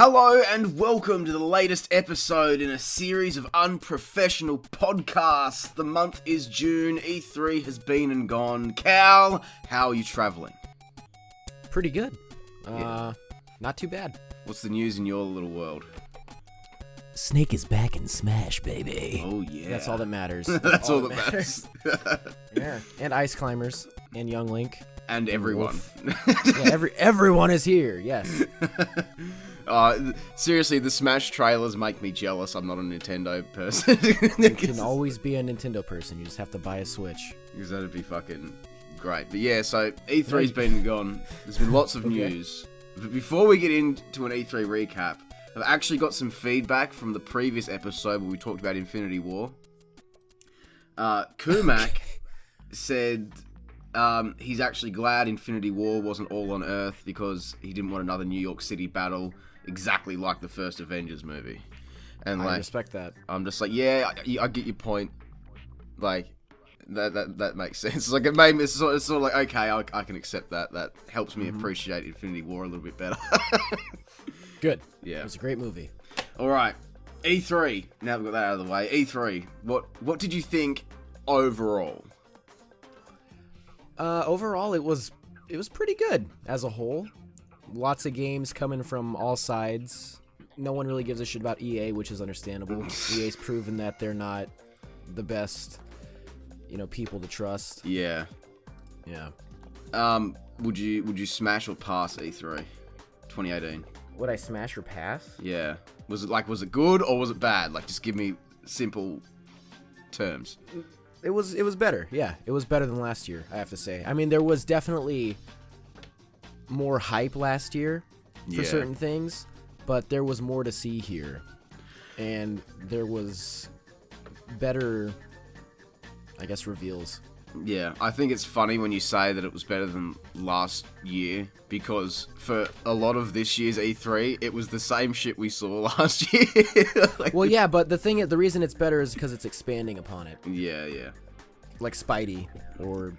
Hello and welcome to the latest episode in a series of Unprofessional podcasts. The month is June, E3 has been and gone. Cal, how are you travelling? Pretty good. Yeah. Not too bad. What's the news in your little world? Snake is back in Smash, baby. Oh yeah. That's all that matters. That's all that matters. Yeah. And Ice Climbers and Young Link. And everyone. Yeah, everyone is here, yes. Seriously, the Smash trailers make me jealous. I'm not a Nintendo person. You can always be a Nintendo person. You just have to buy a Switch. Because that'd be fucking great. But yeah, so E3's been and gone. There's been lots of news. But before we get into an E3 recap, I've actually got some feedback from the previous episode where we talked about Infinity War. Kumak said he's actually glad Infinity War wasn't all on Earth because he didn't want another New York City battle exactly like the first Avengers movie. And I respect that. I'm just like, yeah, I get your point. Like, that makes sense. Like, it made me, it's sort of like, okay, I can accept that. That helps me appreciate Infinity War a little bit better. Good. Yeah. It was a great movie. Alright, E3. Now we've got that out of the way. E3. What did you think overall? Overall, it was pretty good as a whole. Lots of games coming from all sides. No one really gives a shit about EA, which is understandable. EA's proven that they're not the best, people to trust. Yeah. Yeah. Would you smash or pass E3 2018? Would I smash or pass? Yeah. Was it good or was it bad? Like, just give me simple terms. It was better. Yeah, it was better than last year, I have to say. I mean, there was definitely more hype last year for certain things, but there was more to see here. And there was better, I guess, reveals. Yeah, I think it's funny when you say that it was better than last year, because for a lot of this year's E3, it was the same shit we saw last year. Well, yeah, but the reason it's better is because it's expanding upon it. Yeah. Like Spidey or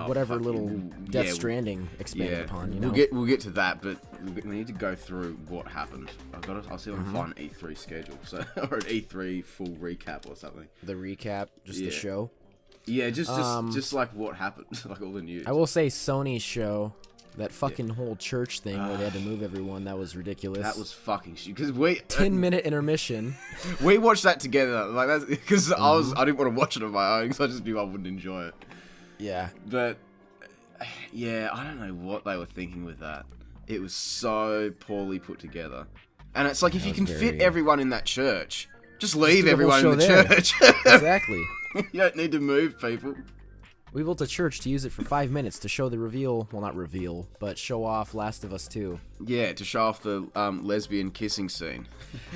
whatever little Death Stranding expanded upon. We'll get to that, but we need to go through what happened. I'll see if I can find an E3 schedule, or an E3 full recap or something. The recap, just the show. Yeah, just like what happened, like all the news. I will say Sony's show, that fucking whole church thing where they had to move everyone, that was ridiculous. That was fucking shit. Because 10-minute intermission. We watched that together, like that's because I didn't want to watch it on my own because I just knew I wouldn't enjoy it. Yeah. But yeah, I don't know what they were thinking with that. It was so poorly put together, and it's like if you can fit everyone in that church, just leave everyone in the church. Exactly. You don't need to move people. We built a church to use it for 5 minutes to show the reveal. Well, not reveal, but show off Last of Us 2. Yeah, to show off the lesbian kissing scene.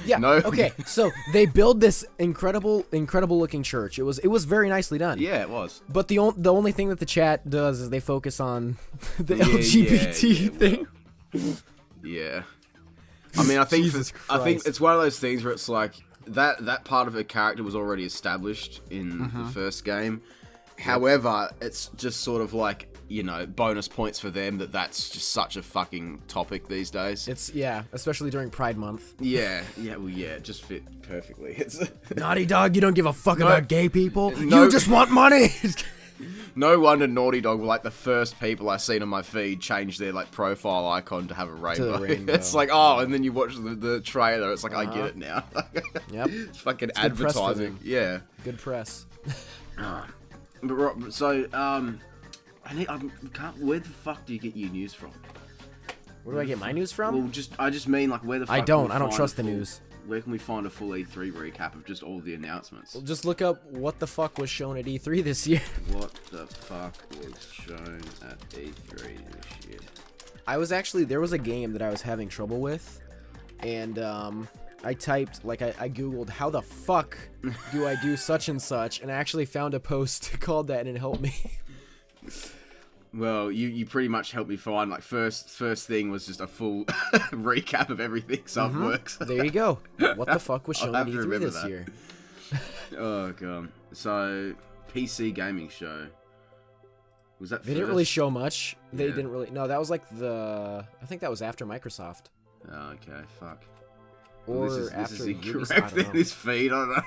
Yeah. No. Okay. So they build this incredible looking church. It was very nicely done. Yeah, it was. But the only thing that the chat does is they focus on the LGBT thing. Well. Yeah. I mean, I think it's one of those things where it's like that part of her character was already established in the first game. However, it's just sort of like, bonus points for them that's just such a fucking topic these days. Especially during Pride Month. Yeah, it just fit perfectly. It's Naughty Dog, you don't give a fuck about gay people. You just want money. No wonder Naughty Dog were like the first people I seen on my feed change their like profile icon to have a rainbow. It's like, and then you watch the trailer, it's like, I get it now. Yep. It's fucking advertising. Yeah. Good press. But so, where the fuck do you get your news from? Where do I get my news from? Well, I just mean like where the fuck I don't trust the news. Where can we find a full E3 recap of just all the announcements? Well, just look up what the fuck was shown at E3 this year. What the fuck was shown at E3 this year? There was a game that I was having trouble with, and I typed, I googled, how the fuck do I do such and such, and I actually found a post called that, and it helped me. Well, you pretty much helped me find, like, first thing was just a full recap of everything, so it works. There you go. What the fuck was shown at E3 this year? Oh, God. So, PC gaming show. Was that They didn't really show much. They didn't really... No, that was like I think that was after Microsoft. Oh, okay, fuck. Or this after is Ubisoft, I incorrect don't in know. this feed. I don't know.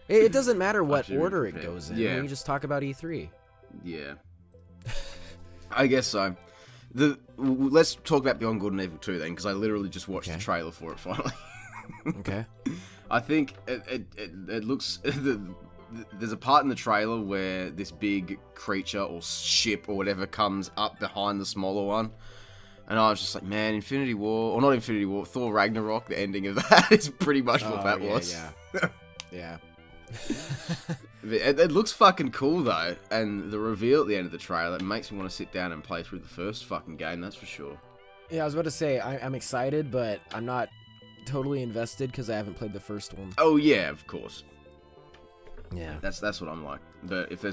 It doesn't matter what should be order it prepared. goes in. Yeah. We just talk about E3. Yeah. I guess so. Let's talk about Beyond Good and Evil 2 then, because I literally just watched the trailer for it finally. Okay. I think it looks... There's a part in the trailer where this big creature or ship or whatever comes up behind the smaller one. And I was just like, man, Infinity War... Or not Infinity War, Thor Ragnarok, the ending of that is pretty much what that was. Yeah. It looks fucking cool though, and the reveal at the end of the trailer makes me want to sit down and play through the first fucking game, that's for sure. Yeah, I was about to say, I'm excited, but I'm not totally invested because I haven't played the first one. Oh yeah, of course. Yeah. That's what I'm like. But if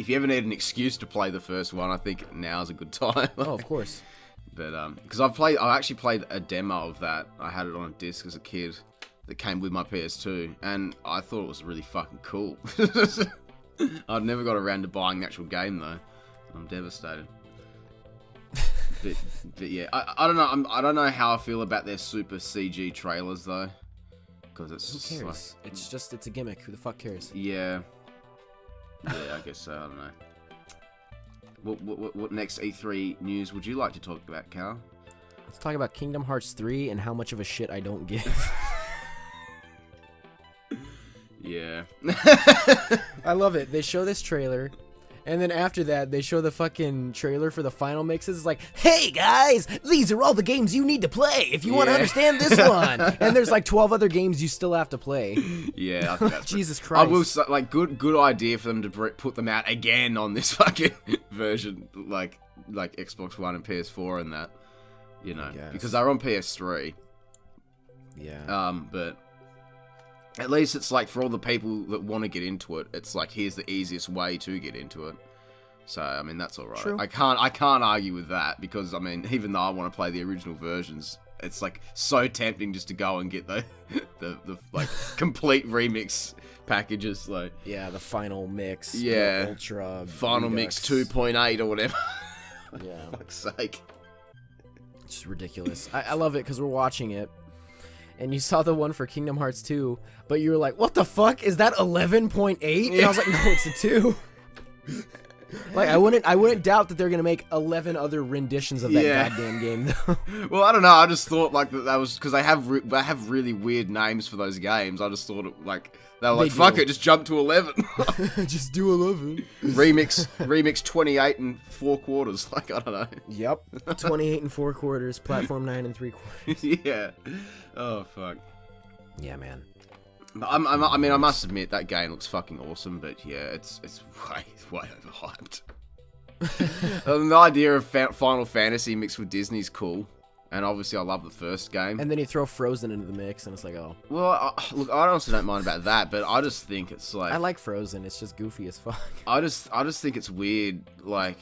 you ever need an excuse to play the first one, I think now's a good time. Oh, of course. But because I actually played a demo of that. I had it on a disc as a kid that came with my PS2, and I thought it was really fucking cool. I'd never got around to buying the actual game though. I'm devastated. but yeah, I don't know. I don't know how I feel about their super CG trailers though, because it's Who cares? Like, it's a gimmick. Who the fuck cares? Yeah, I guess so. I don't know. What next E3 news would you like to talk about, Cal? Let's talk about Kingdom Hearts 3 and how much of a shit I don't give. Yeah. I love it. They show this trailer, and then after that, they show the fucking trailer for the final mixes. It's like, hey guys, these are all the games you need to play if you want to understand this one. And there's like 12 other games you still have to play. Yeah, I think that's Jesus Christ. I will say, like, good idea for them to put them out again on this fucking version, like Xbox One and PS4 and that, you know, because they're on PS3. Yeah. But at least it's like for all the people that want to get into it, it's like here's the easiest way to get into it. So I mean that's all right. True. I can't argue with that because I mean even though I want to play the original versions, it's like so tempting just to go and get the like complete remix packages like the final mix. Yeah. The Ultra. Final Mix 2.8 or whatever. Yeah. For fuck's sake. It's just ridiculous. I love it because we're watching it. And you saw the one for Kingdom Hearts 2, but you were like, what the fuck? Is that 11.8? And I was like, no, it's a 2. Like, I wouldn't doubt that they're going to make 11 other renditions of that goddamn game, though. Well, I don't know. I just thought, like, that was... Because they have really weird names for those games. I just thought, like... They were like, fuck it, just jump to 11. Just do 11. Remix 28 and 4 quarters. Like, I don't know. Yep. 28 and 4 quarters, platform 9 and 3 quarters. Yeah. Oh, fuck. Yeah, man. I mean, I must admit, that game looks fucking awesome, but yeah, it's way overhyped. The idea of Final Fantasy mixed with Disney's cool. And obviously, I love the first game. And then you throw Frozen into the mix, and it's like, oh. Well, look, I honestly don't mind about that, but I just think it's like... I like Frozen. It's just goofy as fuck. I just think it's weird, like...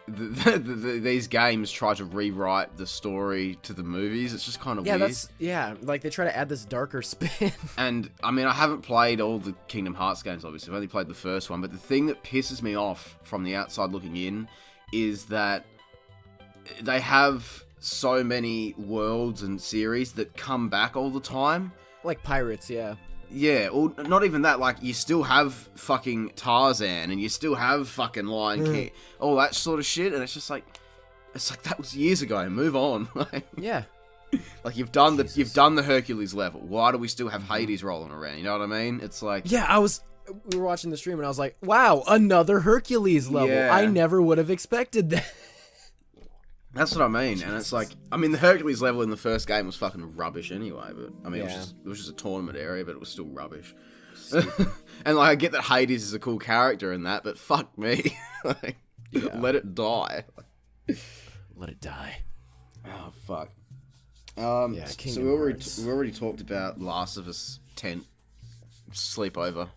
these games try to rewrite the story to the movies. It's just kind of weird. Like they try to add this darker spin. And, I mean, I haven't played all the Kingdom Hearts games, obviously. I've only played the first one. But the thing that pisses me off from the outside looking in is that they have... so many worlds and series that come back all the time. Like pirates, yeah. Yeah, or not even that, like, you still have fucking Tarzan, and you still have fucking Lion King, all that sort of shit, and it's like, that was years ago, move on. Yeah. Like, you've done the Hercules level, why do we still have Hades rolling around, you know what I mean? It's like... Yeah, we were watching the stream, and I was like, wow, another Hercules level. Yeah. I never would have expected that. That's what I mean, and it's like, I mean, the Hercules level in the first game was fucking rubbish anyway, but, I mean, it was just a tournament area, but it was still rubbish. And, like, I get that Hades is a cool character in that, but fuck me. Like, let it die. Let it die. Oh, fuck. Kingdom so we already talked about Last of Us tent sleepover.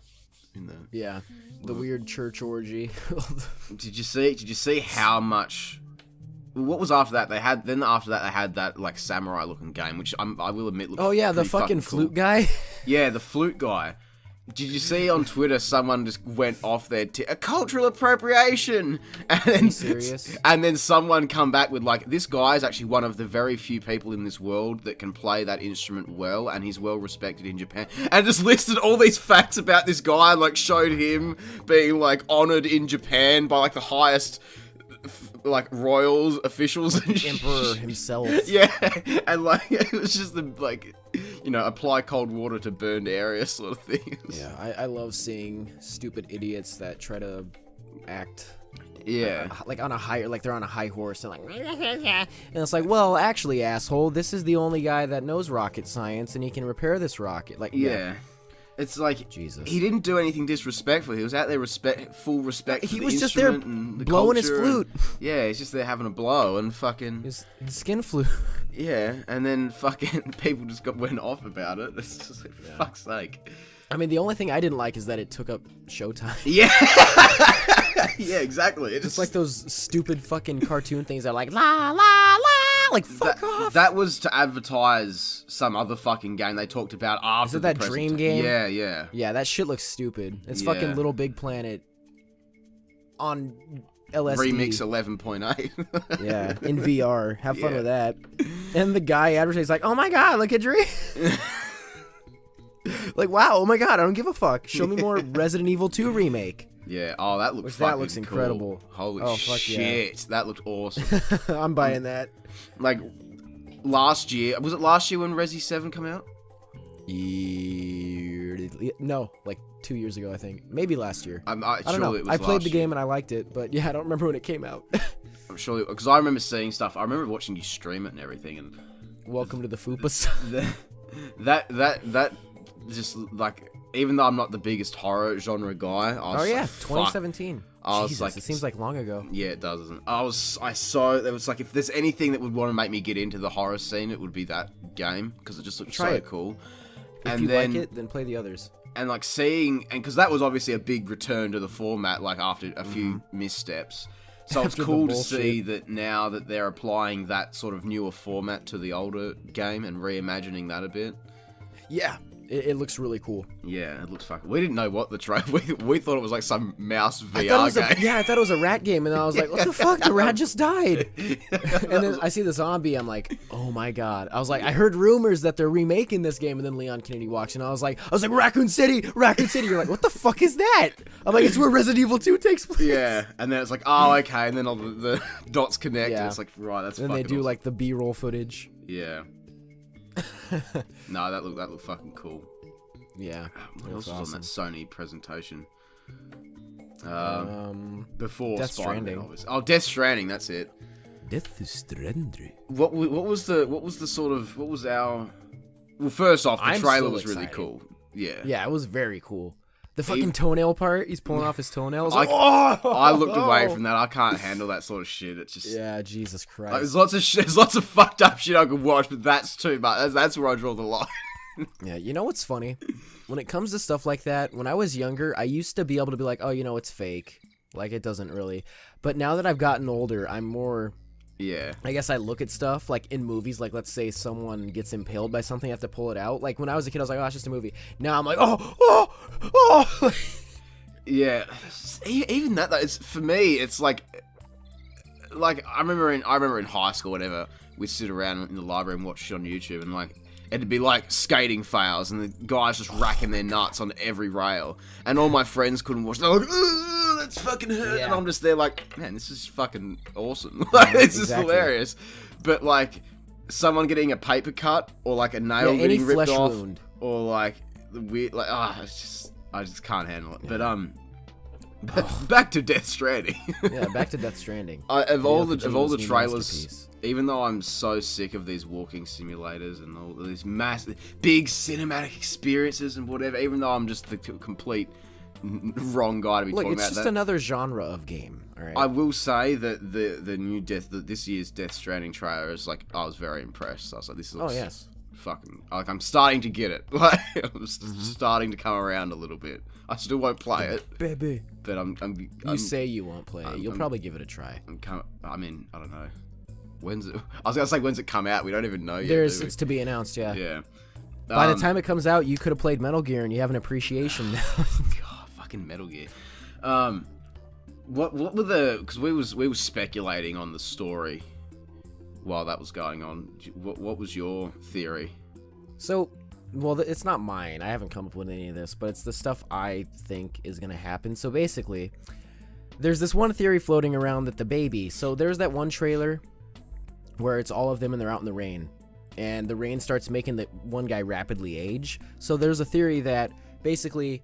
The weird church orgy. Did you see how much... What was after that? After that they had that like samurai looking game, which I will admit looked the pretty fucking cool. flute guy. Yeah, the flute guy. Did you see on Twitter someone just went off their a cultural appropriation, and then serious? And then someone come back with like, this guy is actually one of the very few people in this world that can play that instrument well, and he's well respected in Japan, and just listed all these facts about this guy, and like showed him being like honored in Japan by like the highest like royals, officials, and Emperor himself. Yeah, and like it was just the like, you know, apply cold water to burned area sort of thing. Yeah, I love seeing stupid idiots that try to act. Yeah, like on a high, like they're on a high horse and like, and it's like, well, actually, asshole, this is the only guy that knows rocket science and he can repair this rocket. Like, yeah. It's like, Jesus. He didn't do anything disrespectful. He was out there full respect. He for was the just there and the blowing his culture flute. Yeah, he's just there having a blow and fucking. His skin flute. Yeah, and then fucking people just went off about it. It's just like, for fuck's sake. I mean, the only thing I didn't like is that it took up showtime. Yeah. Yeah, exactly. It's just like those stupid fucking cartoon things that are like, la, la, la. Like, fuck off. That was to advertise some other fucking game they talked about after. Is it that dream game? Yeah, yeah. Yeah, that shit looks stupid. It's fucking Little Big Planet on LSD. Remix 11.8. Yeah, in VR. Have fun with that. And the guy advertising like, oh my god, look at Dream. Like, wow, oh my god, I don't give a fuck. Show me more Resident Evil 2 remake. Yeah, oh, that looks fucking that looks incredible. Cool. Holy fuck shit, yeah. That looked awesome. I'm buying that. Like, last year, was it last year when Resi 7 came out? No, like 2 years ago, I think. Maybe last year. I don't know. I played the game and I liked it, but yeah, I don't remember when it came out. I'm sure, because I remember seeing stuff. I remember watching you stream it and everything. And welcome to the Fupas. That just like, even though I'm not the biggest horror genre guy, I was 2017. Jesus, like, it seems like long ago. Yeah, it does, doesn't it? There was like, if there's anything that would want to make me get into the horror scene, it would be that game, because it just looked so cool. If you like it, then play the others. And like seeing, and because that was obviously a big return to the format, like after a few missteps. So it's cool to see that now that they're applying that sort of newer format to the older game and reimagining that a bit. Yeah. It looks really cool. Yeah, it looks fucking. We didn't know what the trailer. We thought it was like some mouse VR game. I thought it was a rat game, and then I was like, "What the fuck? The rat just died." And then I see the zombie. I'm like, "Oh my god!" I was like, "I heard rumors that they're remaking this game," and then Leon Kennedy walks in. I was like, "Raccoon City, Raccoon City." You're like, "What the fuck is that?" I'm like, "It's where Resident Evil 2 takes place." Yeah, and then it's like, "Oh, okay," and then all the dots connect. Yeah. And it's like, right, that's. And then they do like the B-roll footage. Yeah. No, that looked fucking cool. Yeah. What else was on that Sony presentation? Before Death Spider-Man, Stranding. obviously. Oh, Death Stranding. That's it. Death Stranding. What was the sort of, what was our? Well, first off, the trailer was really cool. Yeah. Yeah, it was very cool. The fucking toenail part, he's pulling off his toenails. I looked away from that. I can't handle that sort of shit. It's just, yeah, Jesus Christ. Like, there's lots of fucked up shit I could watch, but that's too much. That's where I draw the line. Yeah, you know what's funny? When it comes to stuff like that, when I was younger, I used to be able to be like, oh, you know, it's fake. Like, it doesn't really. But now that I've gotten older, I'm more... Yeah. I guess I look at stuff, like, in movies, like, let's say someone gets impaled by something, I have to pull it out. Like, when I was a kid, I was like, oh, it's just a movie. Now I'm like, oh! Yeah. Even that, though, it's, for me, it's like I remember in high school, whatever, we'd sit around in the library and watch shit on YouTube, and, like, it'd be like skating fails, and the guys just racking their nuts on every rail, and all my friends couldn't watch. They're like, "Ugh, that's fucking hurt," and I'm just there like, man, this is fucking awesome. Like, it's just hilarious. But like, someone getting a paper cut, or like a nail getting ripped off, wound. Or like the weird, like, it's just, I just can't handle it. Yeah. But back to Death Stranding. Yeah, back to Death Stranding. Of all the trailers. Even though I'm so sick of these walking simulators and all these massive, big cinematic experiences and whatever, even though I'm just the complete wrong guy to be talking about that. Look, it's just another genre of game, alright? I will say that the new this year's Death Stranding trailer is like, I was very impressed. I was like, this looks fucking, like, I'm starting to get it. Like, I'm starting to come around a little bit. I still won't play it, baby. But you say you won't play it. You'll probably give it a try. I mean, I don't know. When's it? I was gonna say, when's it come out? We don't even know yet. It's to be announced, yeah. Yeah. By the time it comes out, you could have played Metal Gear and you have an appreciation now. God, fucking Metal Gear. What were the? Because we were speculating on the story while that was going on. What was your theory? So, well, it's not mine. I haven't come up with any of this, but it's the stuff I think is gonna happen. So basically, there's this one theory floating around that the baby. So there's that one trailer where it's all of them and they're out in the rain, and the rain starts making the one guy rapidly age. So there's a theory that basically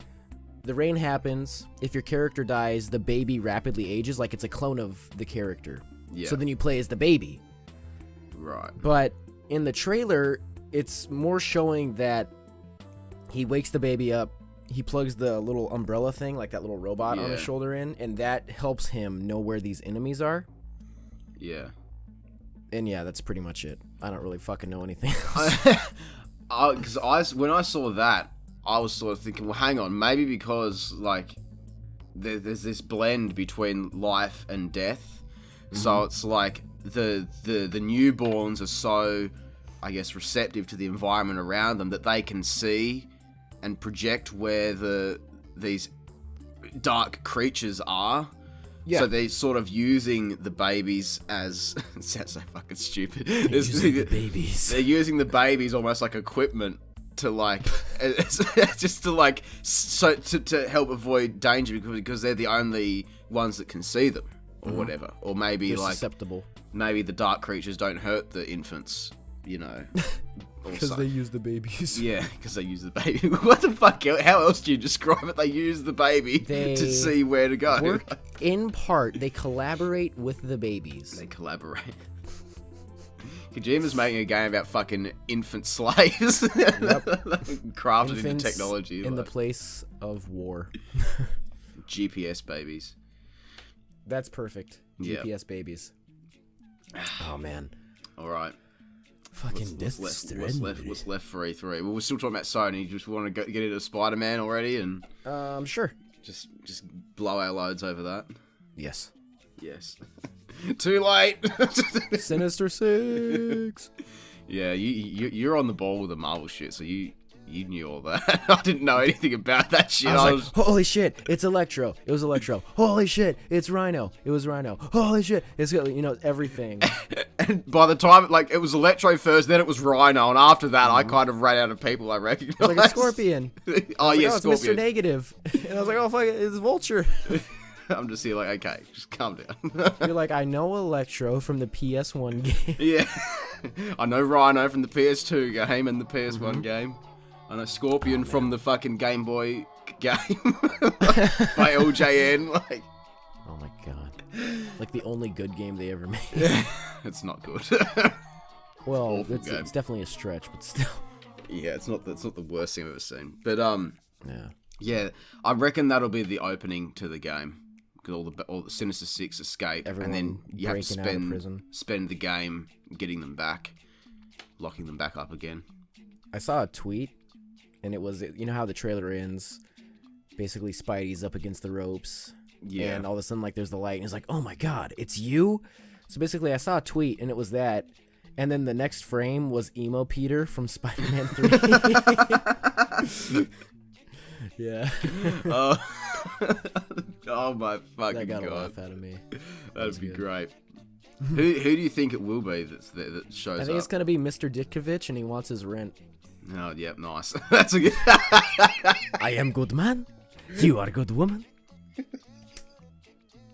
the rain happens. If your character dies, the baby rapidly ages, like it's a clone of the character. Yeah. So then you play as the baby. Right. But in the trailer, it's more showing that he wakes the baby up, he plugs the little umbrella thing, like that little robot on his shoulder in, and that helps him know where these enemies are. Yeah. And yeah, that's pretty much it. I don't really fucking know anything else. Because when I saw that, I was sort of thinking, well, hang on, maybe because like there's this blend between life and death, so it's like the newborns are so, I guess, receptive to the environment around them that they can see and project where these dark creatures are. Yeah. So they're sort of using the babies as it sounds so fucking stupid. The babies. They're using the babies almost like equipment to like just to like so to help avoid danger because they're the only ones that can see them or whatever. Or maybe they're like susceptible. Maybe the dark creatures don't hurt the infants, you know. Because they use the babies. Yeah, because they use the baby. What the fuck? How else do you describe it? They use the baby to see where to go. Work in part. They collaborate with the babies. They collaborate. Kojima's making a game about fucking infant slaves. Yep. Crafted Infants into technology. in the place of war. GPS babies. That's perfect. Yep. GPS babies. Oh, man. Alright. Fucking what's left for E3? Well, we're still talking about Sony. Just want to get into Spider-Man already and sure. Just blow our loads over that. Yes. Yes. Too late. Sinister Six. Yeah, you're on the ball with the Marvel shit, so you knew all that. I didn't know anything about that shit. I was like, holy shit, it's Electro. It was Electro. Holy shit, it's Rhino. It was Rhino. Holy shit, it's, everything. And by the time, like, it was Electro first, then it was Rhino, and after that, I kind of ran out of people I recognized. It was like a Scorpion. Oh, yeah, Scorpion. It's Mr. Negative. And I was like, oh, fuck it, it's Vulture. I'm just here like, okay, just calm down. You're like, I know Electro from the PS1 game. Yeah. I know Rhino from the PS2 game and the PS1 game. I know Scorpion from the fucking Game Boy game by LJN. Like, oh my god, like the only good game they ever made. It's not good. Well, it's definitely a stretch, but still. Yeah, it's not the worst thing I've ever seen. But yeah, I reckon that'll be the opening to the game. Because all the Sinister Six escape, Everyone and then you have to out spend the game getting them back, locking them back up again. I saw a tweet, and it was, you know how the trailer ends, basically Spidey's up against the ropes, and all of a sudden, like, there's the light, and he's like, oh my god, it's you? So basically, I saw a tweet, and it was that, and then the next frame was Emo Peter from Spider-Man 3. Yeah. Oh my fucking god. That got a laugh out of me. That'd be great. Who do you think it will be that shows up? I think it's gonna be Mr. Ditkovich, and he wants his rent. Oh, yep, nice. That's a good. I am good man. You are good woman.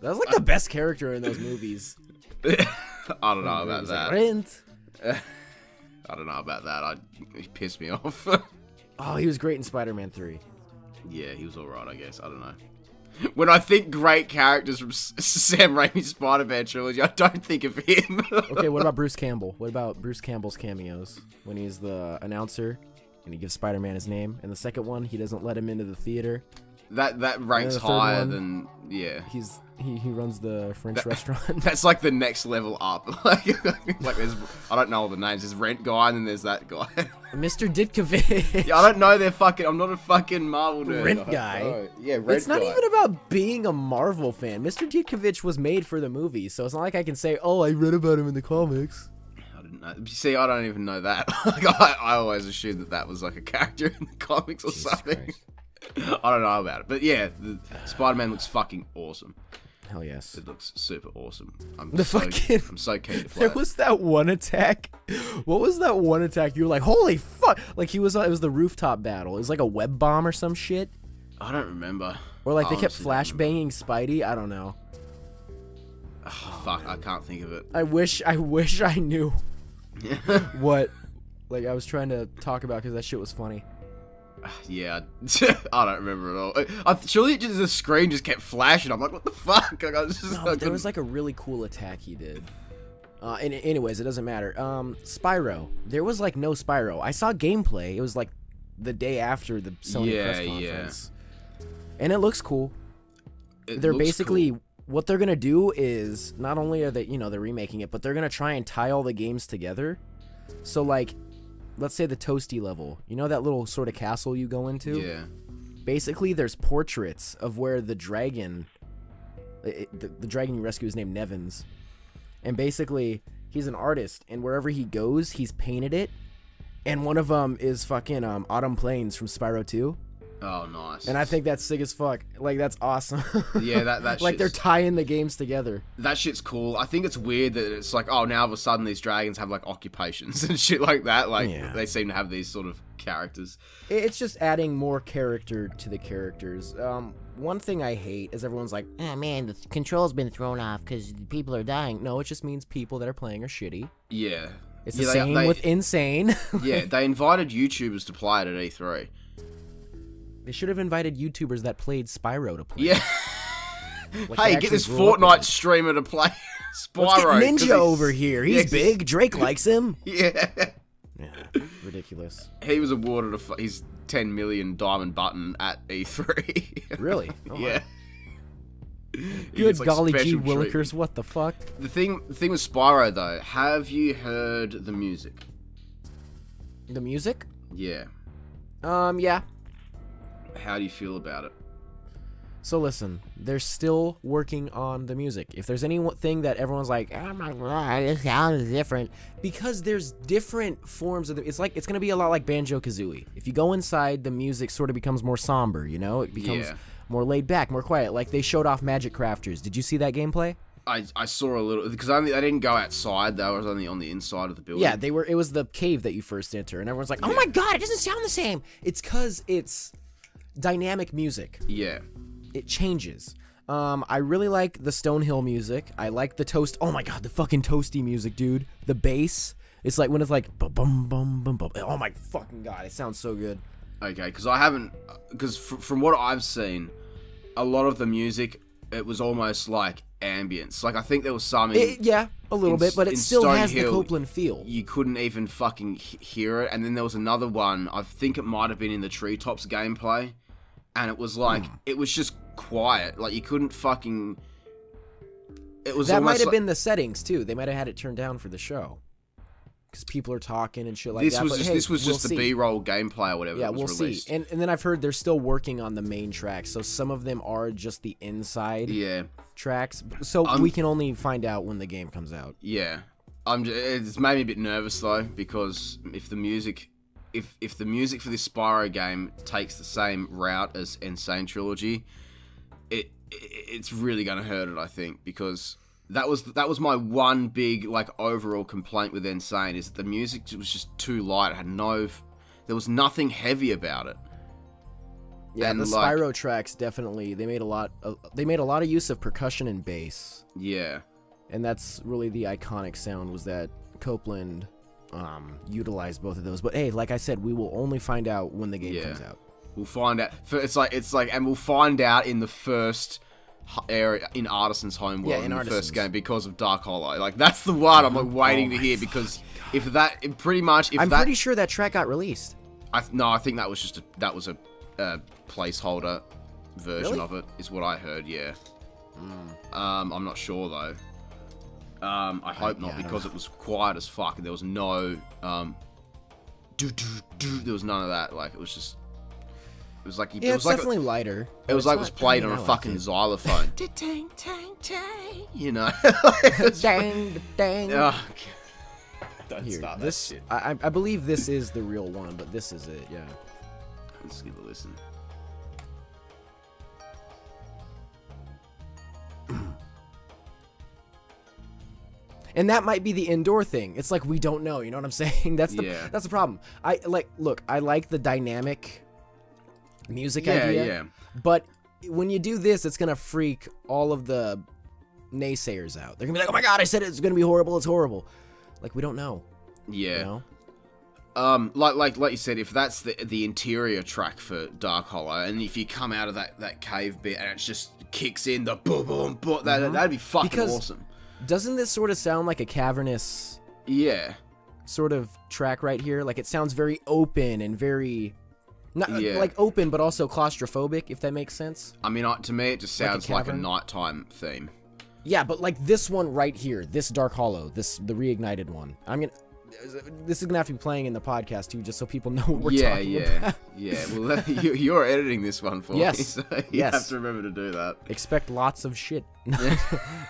That was like the best character in those movies. I don't know about that. Like, rent. I don't know about that. He pissed me off. Oh, he was great in Spider-Man 3. Yeah, he was alright, I guess. I don't know. When I think great characters from Sam Raimi's Spider-Man trilogy, I don't think of him. Okay, what about Bruce Campbell? What about Bruce Campbell's cameos? When he's the announcer and he gives Spider-Man his name. And the second one, he doesn't let him into the theater. That ranks higher than, yeah. He runs the French restaurant. That's like the next level up. like there's, I don't know all the names. There's Rent guy and then there's that guy. Mr. Ditkovich. Yeah, I don't know their fucking, I'm not a fucking Marvel nerd. Rent guy. Oh, yeah, Rent It's not guy. even about being a Marvel fan. Mr. Ditkovich was made for the movie, so it's not like I can say, oh, I read about him in the comics. I didn't wouldn't know. See, I don't even know that. Like, I always assumed that was like a character in the comics or Jesus something. Christ. I don't know about it. But yeah, Spider-Man looks fucking awesome. Hell yes. It looks super awesome. I'm so keen to play There was that one attack. What was that one attack? You were like, holy fuck. Like, it was the rooftop battle. It was like a web bomb or some shit. I don't remember. Or like they kept flashbanging Spidey. I don't know. Oh, fuck, I can't think of it. I wish I knew what like I was trying to talk about because that shit was funny. Yeah, I don't remember at all. Surely the screen just kept flashing. I'm like, what the fuck? Like, I was just, no, there was like a really cool attack he did. And anyways, it doesn't matter. Spyro. There was like no Spyro. I saw gameplay. It was like the day after the Sony press conference. Yeah. And it looks cool. They're basically cool. What they're gonna do is not only are they, they're remaking it, but they're gonna try and tie all the games together. So like, let's say the Toasty level. You know that little sort of castle you go into? Yeah. Basically, there's portraits of where the dragon, the dragon you rescue is named Nevins, and basically he's an artist, and wherever he goes, he's painted it. And one of them is fucking Autumn Plains from Spyro 2. Oh, nice. And I think that's sick as fuck. Like, that's awesome. Yeah, that like, they're tying the games together. That shit's cool. I think it's weird that it's like, oh, now all of a sudden these dragons have, like, occupations and shit like that. Like, they seem to have these sort of characters. It's just adding more character to the characters. One thing I hate is everyone's like, oh, man, the control's been thrown off because people are dying. No, it just means people that are playing are shitty. Yeah. It's the same with Insane. Yeah, they invited YouTubers to play it at E3. They should have invited YouTubers that played Spyro to play. Yeah. Like, hey, get this Fortnite streamer to play Spyro. Let's get Ninja over here. He's big. Drake likes him. Yeah. Yeah. Ridiculous. He was awarded his 10 million diamond button at E3. Really? Oh, yeah. Good golly gee willikers, what the fuck? The thing with Spyro, though, have you heard the music? The music? Yeah. Yeah. How do you feel about it? So listen, they're still working on the music. If there's anything that everyone's like, oh my god, this sounds different, because there's different forms of it's gonna be a lot like Banjo-Kazooie. If you go inside, the music sort of becomes more somber, it becomes more laid back, more quiet. Like they showed off Magic Crafters. Did you see that gameplay? I saw a little, because I didn't go outside though. I was only on the inside of the building. Yeah, it was the cave that you first enter, and everyone's like, oh my god, it doesn't sound the same. It's because it's dynamic music. Yeah. It changes. I really like the Stonehill music. I like the oh my god, the fucking Toasty music, dude. The bass. It's like when it's like bum bum bum bum bum. Oh my fucking god, it sounds so good. Okay, because from what I've seen, a lot of the music, it was almost like ambience. Like I think there was some a little bit, but it still has the Copeland feel. You couldn't even fucking hear it. And then there was another one, I think it might have been in the Treetops gameplay, and it was like it was just quiet. Like you couldn't fucking. It was that might have been the settings too. They might have had it turned down for the show because people are talking and shit like that. This was just the B-roll gameplay or whatever. Yeah, that was released. See. And then I've heard they're still working on the main tracks, so some of them are just the inside tracks. So we can only find out when the game comes out. Yeah, it's made me a bit nervous though, because if the music for this Spyro game takes the same route as Insane Trilogy, it's really gonna hurt it, I think, because that was my one big like overall complaint with Insane, is that the music was just too light. It had there was nothing heavy about it. Yeah, and the Spyro tracks definitely they made a lot of use of percussion and bass. Yeah, and that's really the iconic sound, was that Copeland utilized both of those. But hey, like I said, we will only find out when the game comes out. We'll find out. It's like, and we'll find out in the first area in Artisan's homeworld in the first game, because of Dark Hollow. Like that's the one I'm like waiting to hear, because I'm pretty sure that track got released. I think that was a placeholder version of it, is what I heard. Yeah. I'm not sure though. I hope not, because it was quiet as fuck, and there was no there was none of that. Like it was just. It was like it was definitely lighter. It was like it was played on a fucking xylophone. Tang tang tang. You know. Dang dang. Oh, Don't Here, start this that shit. I believe this is the real one, but this is it. Yeah. Let's give a listen. And that might be the indoor thing. It's like we don't know. You know what I'm saying? That's the problem. I like the dynamic music idea. Yeah. But when you do this, it's gonna freak all of the naysayers out. They're gonna be like, "Oh my god, I said it's gonna be horrible. It's horrible." Like we don't know. Yeah. You know? Like you said, if that's the interior track for Dark Hollow, and if you come out of that cave bit and it just kicks in the boom boom boom, that'd be fucking awesome. Doesn't this sort of sound like a cavernous sort of track right here? Like it sounds very open and very like open but also claustrophobic, if that makes sense. I mean, to me it just sounds like a nighttime theme. Yeah, but like this one right here, this Dark Hollow, the reignited one. This is gonna have to be playing in the podcast too, just so people know what we're talking about. Yeah. Well, you're editing this one for me, so you have Yes. to remember to do that. Expect lots of shit,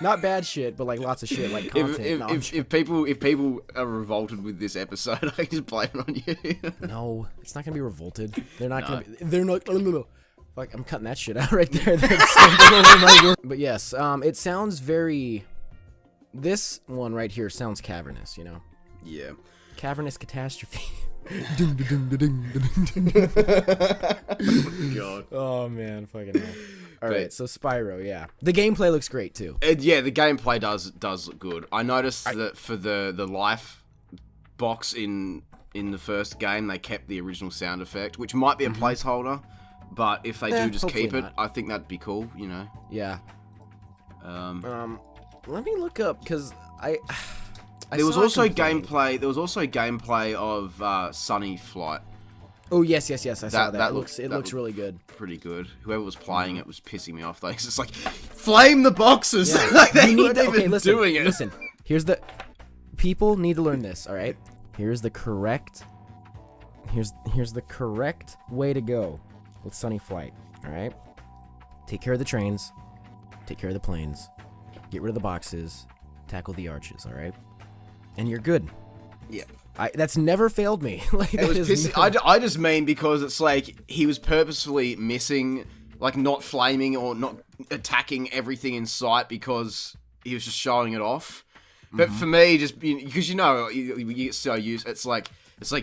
not bad shit, but like lots of shit, like content. If people are revolted with this episode, I can just blame it on you. No, it's not gonna be revolted. They're not gonna. They're not. Like I'm cutting that shit out right there. But yes, it sounds very. This one right here sounds cavernous, you know. Yeah. Cavernous catastrophe. God. Oh man, fucking hell. All right, so Spyro, yeah. The gameplay looks great too. Yeah, the gameplay does look good. I noticed that for the life box in the first game, they kept the original sound effect, which might be a placeholder, but if they do just keep it, I think that'd be cool, you know. Yeah. Let me look up because there was also gameplay. There was also gameplay of Sunny Flight. Oh yes, I saw that. It looks really good. Pretty good. Whoever was playing it was pissing me off though. It's just like, flame the boxes. Yeah. Like they weren't even doing it. Listen, people need to learn this. All right, here's the correct way to go with Sunny Flight. All right, take care of the trains, take care of the planes, get rid of the boxes, tackle the arches. All right. And you're good. Yeah. That's never failed me. Like, it was pissing. I just mean because it's like he was purposefully missing, like not flaming or not attacking everything in sight because he was just showing it off. But for me, just because you get so used, it's like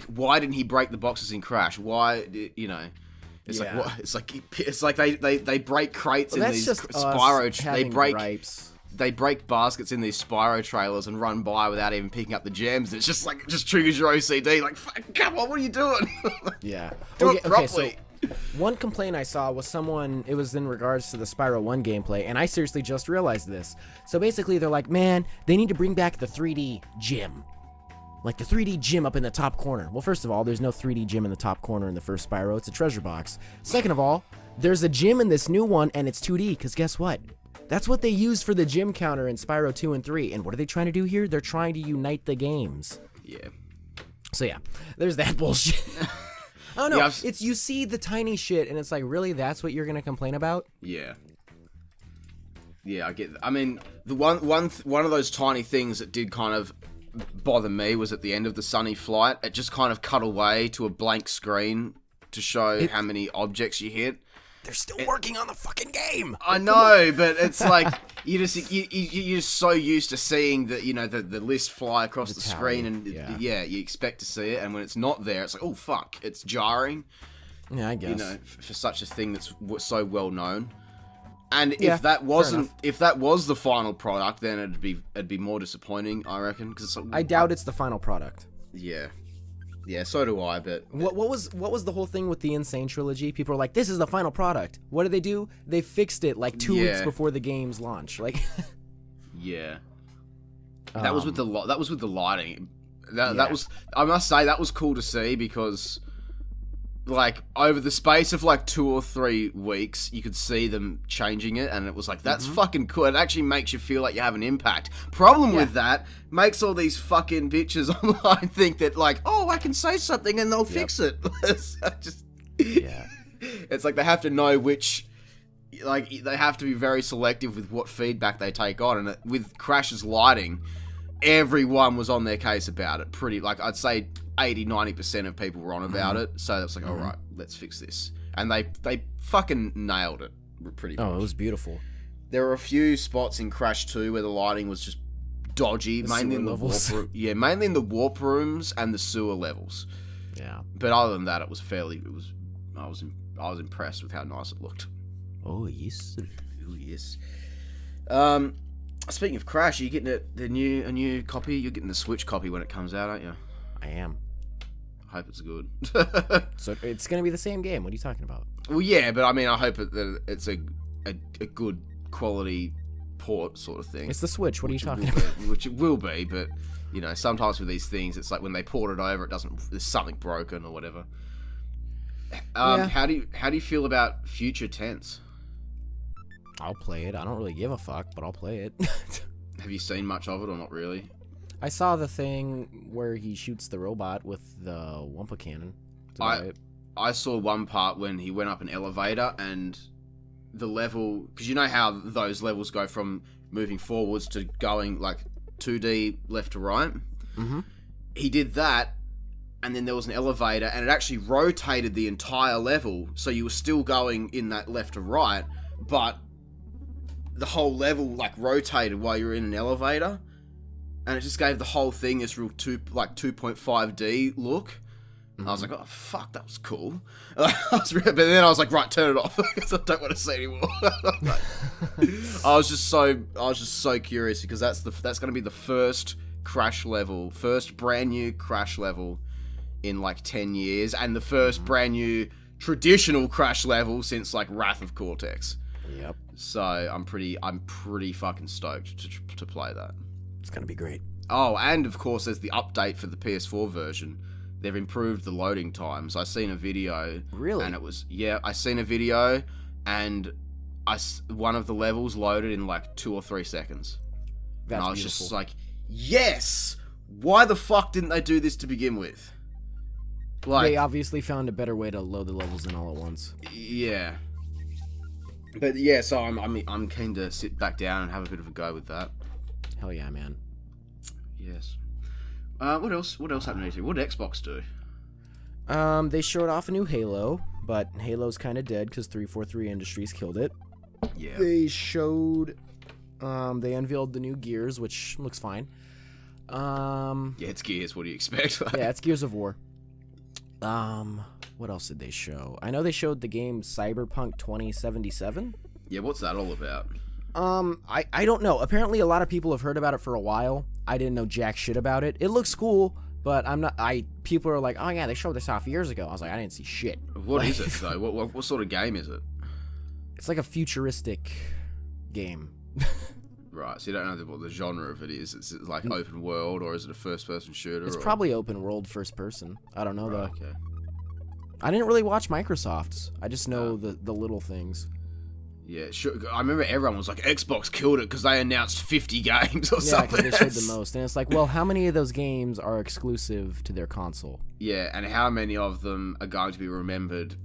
why didn't he break the boxes in Crash? Why It's like what? It's like they break crates in these Spyro. They break baskets in these Spyro trailers and run by without even picking up the gems. It's just like, it just triggers your OCD. Like, come on, what are you doing? Yeah. Do it properly. So one complaint I saw was it was in regards to the Spyro 1 gameplay, and I seriously just realized this. So basically, they're like, man, they need to bring back the 3D gym. Like the 3D gym up in the top corner. Well, first of all, there's no 3D gym in the top corner in the first Spyro. It's a treasure box. Second of all, there's a gym in this new one, and it's 2D, because guess what? That's what they used for the gym counter in Spyro 2 and 3. And what are they trying to do here? They're trying to unite the games. Yeah. So yeah, there's that bullshit. I don't know. Yeah, you see the tiny shit, and it's like, really, that's what you're gonna complain about? Yeah. Yeah, I get that. I mean, the one of those tiny things that did kind of bother me was at the end of the Sunny Flight. It just kind of cut away to a blank screen to show how many objects you hit. They're still working on the fucking game. I know, but it's like you're just so used to seeing the list fly across the screen, and you expect to see it, and when it's not there, it's like, oh fuck, it's jarring. Yeah, I guess. For such a thing that's so well known. And if that was the final product, then it'd be more disappointing, I reckon. Because I doubt it's the final product. Yeah. Yeah, so do I, but... What was the whole thing with the Insane Trilogy? People are like, this is the final product. What did they do? They fixed it like 2 weeks before the game's launch. Like... Yeah. That was with the lighting. That was... I must say, that was cool to see because... Like, over the space of like 2 or 3 weeks, you could see them changing it, and it was like, that's fucking cool. It actually makes you feel like you have an impact. Problem with that, makes all these fucking bitches online think that, like, oh, I can say something and they'll fix it. It's like they have to know which... Like, they have to be very selective with what feedback they take on, and with Crash's lighting... everyone was on their case about it. I'd say 80-90% of people were on about it. So that's like, all right, let's fix this. And they fucking nailed it pretty much. Oh, it was beautiful. There were a few spots in Crash 2 where the lighting was just dodgy, mainly in the mainly in the warp rooms and the sewer levels. Yeah. But other than that, I was impressed with how nice it looked. Oh yes. Oh yes. Speaking of Crash, are you getting a new copy? You're getting the Switch copy when it comes out, aren't you? I am. I hope it's good. So it's gonna be the same game. What are you talking about? Well, yeah, but I mean, I hope that it's a good quality port sort of thing. It's the Switch. What are you talking about? Which it will be, but you know, sometimes with these things, it's like when they port it over, there's something broken or whatever. Yeah. How do you feel about future tense? I'll play it. I don't really give a fuck, but I'll play it. Have you seen much of it or not really? I saw the thing where he shoots the robot with the Wumpa cannon. I saw one part when he went up an elevator and the level, because you know how those levels go from moving forwards to going like 2D left to right? Mm-hmm. He did that, and then there was an elevator, and it actually rotated the entire level, so you were still going in that left to right, but the whole level like rotated while you were in an elevator, and it just gave the whole thing this real 2.5D look. Mm-hmm. I was like, oh fuck, that was cool. But then I was like, right, turn it off because I don't want to see anymore. I was just so curious because that's going to be the first Crash level, first brand new Crash level in like 10 years, and the first brand new traditional Crash level since like Wrath of Cortex. Yep. So I'm pretty fucking stoked to play that. It's gonna be great. Oh, and of course there's the update for the PS4 version. They've improved the loading times. I seen a video. Really? And it was, yeah, I seen a video and one of the levels loaded in like 2 or 3 seconds. That's and I was beautiful. just like, yes! Why the fuck didn't they do this to begin with? Like, they obviously found a better way to load the levels in all at once. Yeah. But yeah, so I'm keen to sit back down and have a bit of a go with that. Hell yeah, man. Yes. What else happened to you? What did Xbox do? They showed off a new Halo, but Halo's kind of dead because 343 Industries killed it. Yeah. They showed, they unveiled the new Gears, which looks fine. Yeah, it's Gears. What do you expect? Yeah, it's Gears of War. What else did they show? I know they showed the game Cyberpunk 2077. Yeah, what's that all about? I don't know. Apparently a lot of people have heard about it for a while. I didn't know jack shit about it. It looks cool, but people are like, oh yeah, they showed this off years ago. I was like, I didn't see shit. What is it though? What sort of game is it? It's like a futuristic game. Right, so you don't know what the genre of it is. It's like open world, or is it a first-person shooter? It's probably open world first person. I don't know though. Okay. I didn't really watch Microsoft's. I just know the little things. Yeah, sure. I remember everyone was like, Xbox killed it because they announced 50 games or Yeah, something. because they showed the most. And it's like, well, how many of those games are exclusive to their console? Yeah, and how many of them are going to be remembered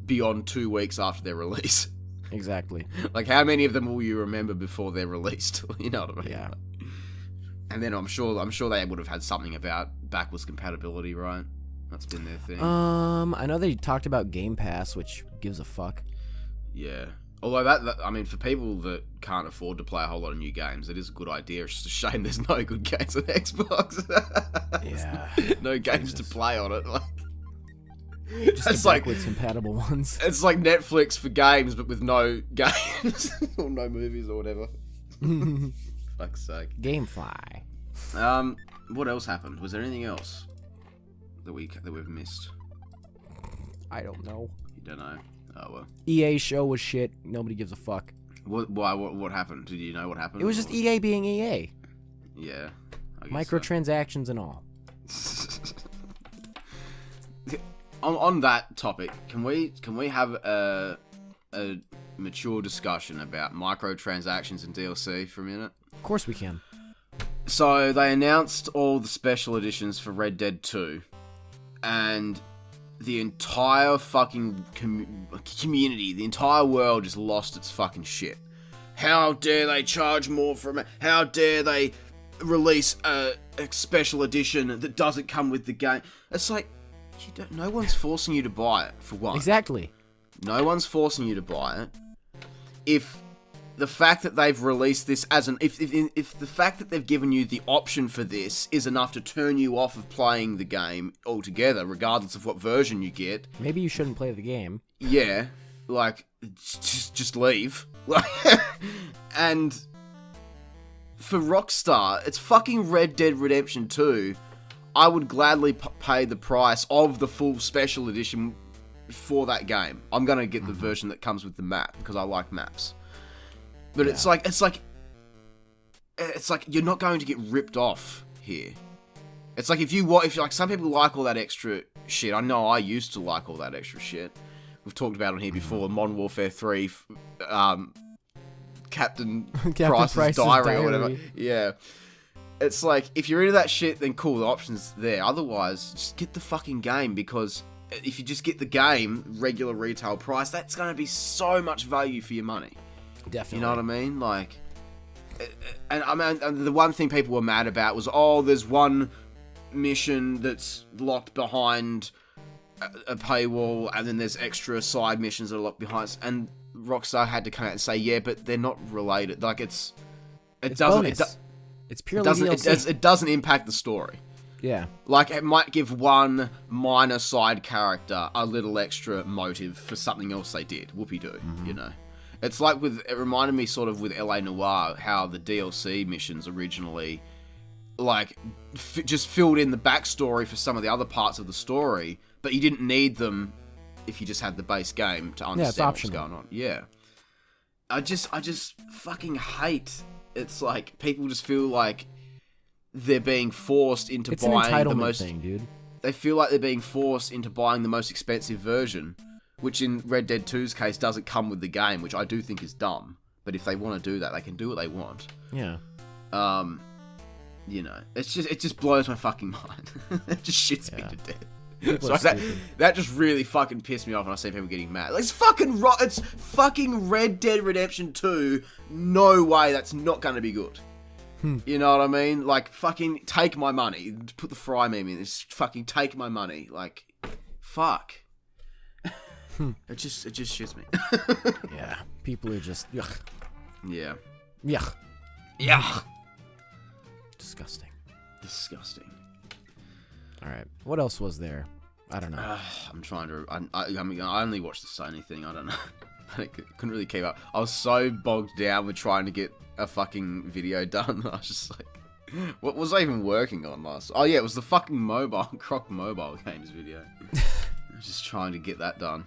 beyond 2 weeks after their release? Exactly. Like, how many of them will you remember before they're released? You know what I mean? Yeah. And then I'm sure they would have had something about backwards compatibility, right? That's been their thing. I know they talked about Game Pass, which gives a fuck. Yeah. Although that I mean, for people that can't afford to play a whole lot of new games, it is a good idea. It's just a shame there's no good games on Xbox. Yeah. No games to play on it. Like, just the backwards compatible ones. It's like Netflix for games, but with no games or no movies or whatever. Fuck's sake. Gamefly. What else happened? Was there anything else that we've missed? I don't know. You don't know. Oh well. EA show was shit. Nobody gives a fuck. What happened? Did you know what happened? It was just EA being EA. Yeah. Microtransactions and all. On that topic, can we have a mature discussion about microtransactions and DLC for a minute? Of course we can. So they announced all the special editions for Red Dead 2, and the entire fucking community, the entire world just lost its fucking shit. How dare they charge more for it? How dare they release a special edition that doesn't come with the game. It's like, no one's forcing you to buy it, for one. Exactly. No one's forcing you to buy it. If the fact that they've released this as if the fact that they've given you the option for this is enough to turn you off of playing the game altogether, regardless of what version you get, maybe you shouldn't play the game. Yeah, like just leave. And for Rockstar, it's fucking Red Dead Redemption 2. I would gladly pay the price of the full special edition for that game. I'm gonna get the version that comes with the map because I like maps. But it's like you're not going to get ripped off here. It's like if like some people like all that extra shit. I know I used to like all that extra shit. We've talked about it on here before. Modern Warfare 3, Captain Price's diary or whatever. Yeah. It's like, if you're into that shit, then cool, the option's there. Otherwise, just get the fucking game, because if you just get the game, regular retail price, that's going to be so much value for your money. Definitely. You know what I mean? Like, and I mean, the one thing people were mad about was, there's one mission that's locked behind a paywall, and then there's extra side missions that are locked behind, and Rockstar had to come out and say, yeah, but they're not related. Like, it's purely DLC. It doesn't impact the story. Yeah. Like, it might give one minor side character a little extra motive for something else they did. Whoopie-doo, you know? It's like it reminded me sort of with L.A. Noire, how the DLC missions originally, like, just filled in the backstory for some of the other parts of the story, but you didn't need them if you just had the base game to understand what's going on. Yeah. I just fucking hate... It's like, people just feel like they're being forced into buying the most... thing, dude. They feel like they're being forced into buying the most expensive version, which in Red Dead 2's case doesn't come with the game, which I do think is dumb. But if they want to do that, they can do what they want. Yeah. You know, it just blows my fucking mind. It just shits me to death. So that just really fucking pissed me off when I see people getting mad. Like, it's fucking Red Dead Redemption 2. No way, that's not going to be good. You know what I mean? Like, fucking take my money. Put the fry meme in. Just fucking take my money. Like, fuck. It just shits me. Yeah, people are just yuck. Yeah. Yuck. Yuck. Disgusting. All right. What else was there? I don't know. I'm trying to... I only watched the Sony thing. I don't know. I couldn't really keep up. I was so bogged down with trying to get a fucking video done. I was just like... What was I even working on last? Oh, yeah. It was the fucking Croc mobile games video. I was just trying to get that done.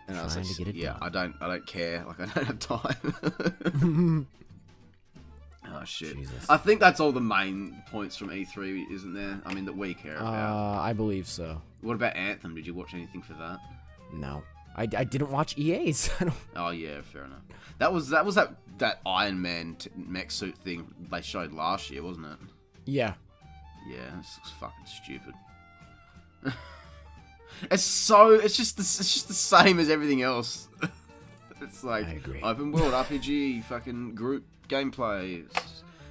And I was like, yeah, done. I don't care. Like, I don't have time. Oh, shit. Jesus. I think that's all the main points from E3, isn't there? I mean, that we care about. I believe so. What about Anthem? Did you watch anything for that? No. I didn't watch EA's. Oh, yeah, fair enough. That was that Iron Man mech suit thing they showed last year, wasn't it? Yeah. Yeah, this looks fucking stupid. It's just the same as everything else. It's like, I agree. Open world RPG, fucking group gameplay.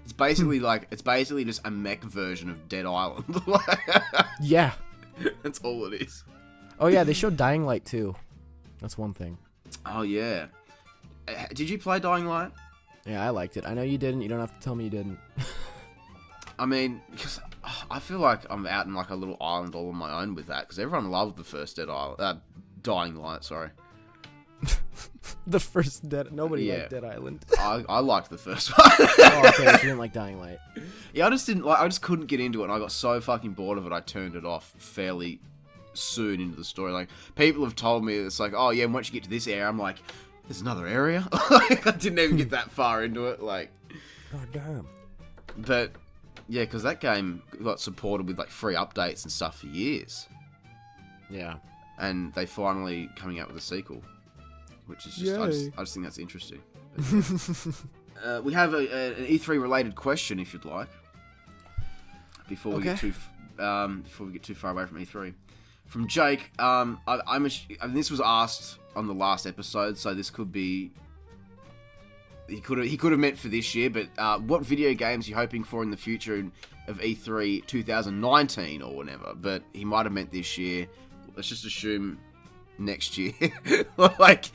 It's basically just a mech version of Dead Island. Yeah. That's all it is. Oh yeah, they showed Dying Light too. That's one thing. Oh yeah. Did you play Dying Light? Yeah, I liked it. I know you didn't. You don't have to tell me you didn't. I mean, because I feel like I'm out in like a little island all on my own with that, because everyone loved the first Dying Light, sorry. The first Nobody liked Dead Island. I liked the first one. Oh, okay, you didn't like Dying Light. Yeah, I just couldn't get into it, and I got so fucking bored of it, I turned it off fairly soon into the story. Like, people have told me, it's like, oh yeah, once you get to this area, I'm like, there's another area? Like, I didn't even get that far into it, like. God damn. But, yeah, because that game got supported with, like, free updates and stuff for years. Yeah. And they finally coming out with a sequel. Which is just, I just think that's interesting. But, we have an E3 related question, if you'd like. Before we get too far away from E3, from Jake. This was asked on the last episode, so this could be he could have meant for this year. But what video games are you hoping for in the future of E3 2019 or whatever? But he might have meant this year. Let's just assume next year. Like,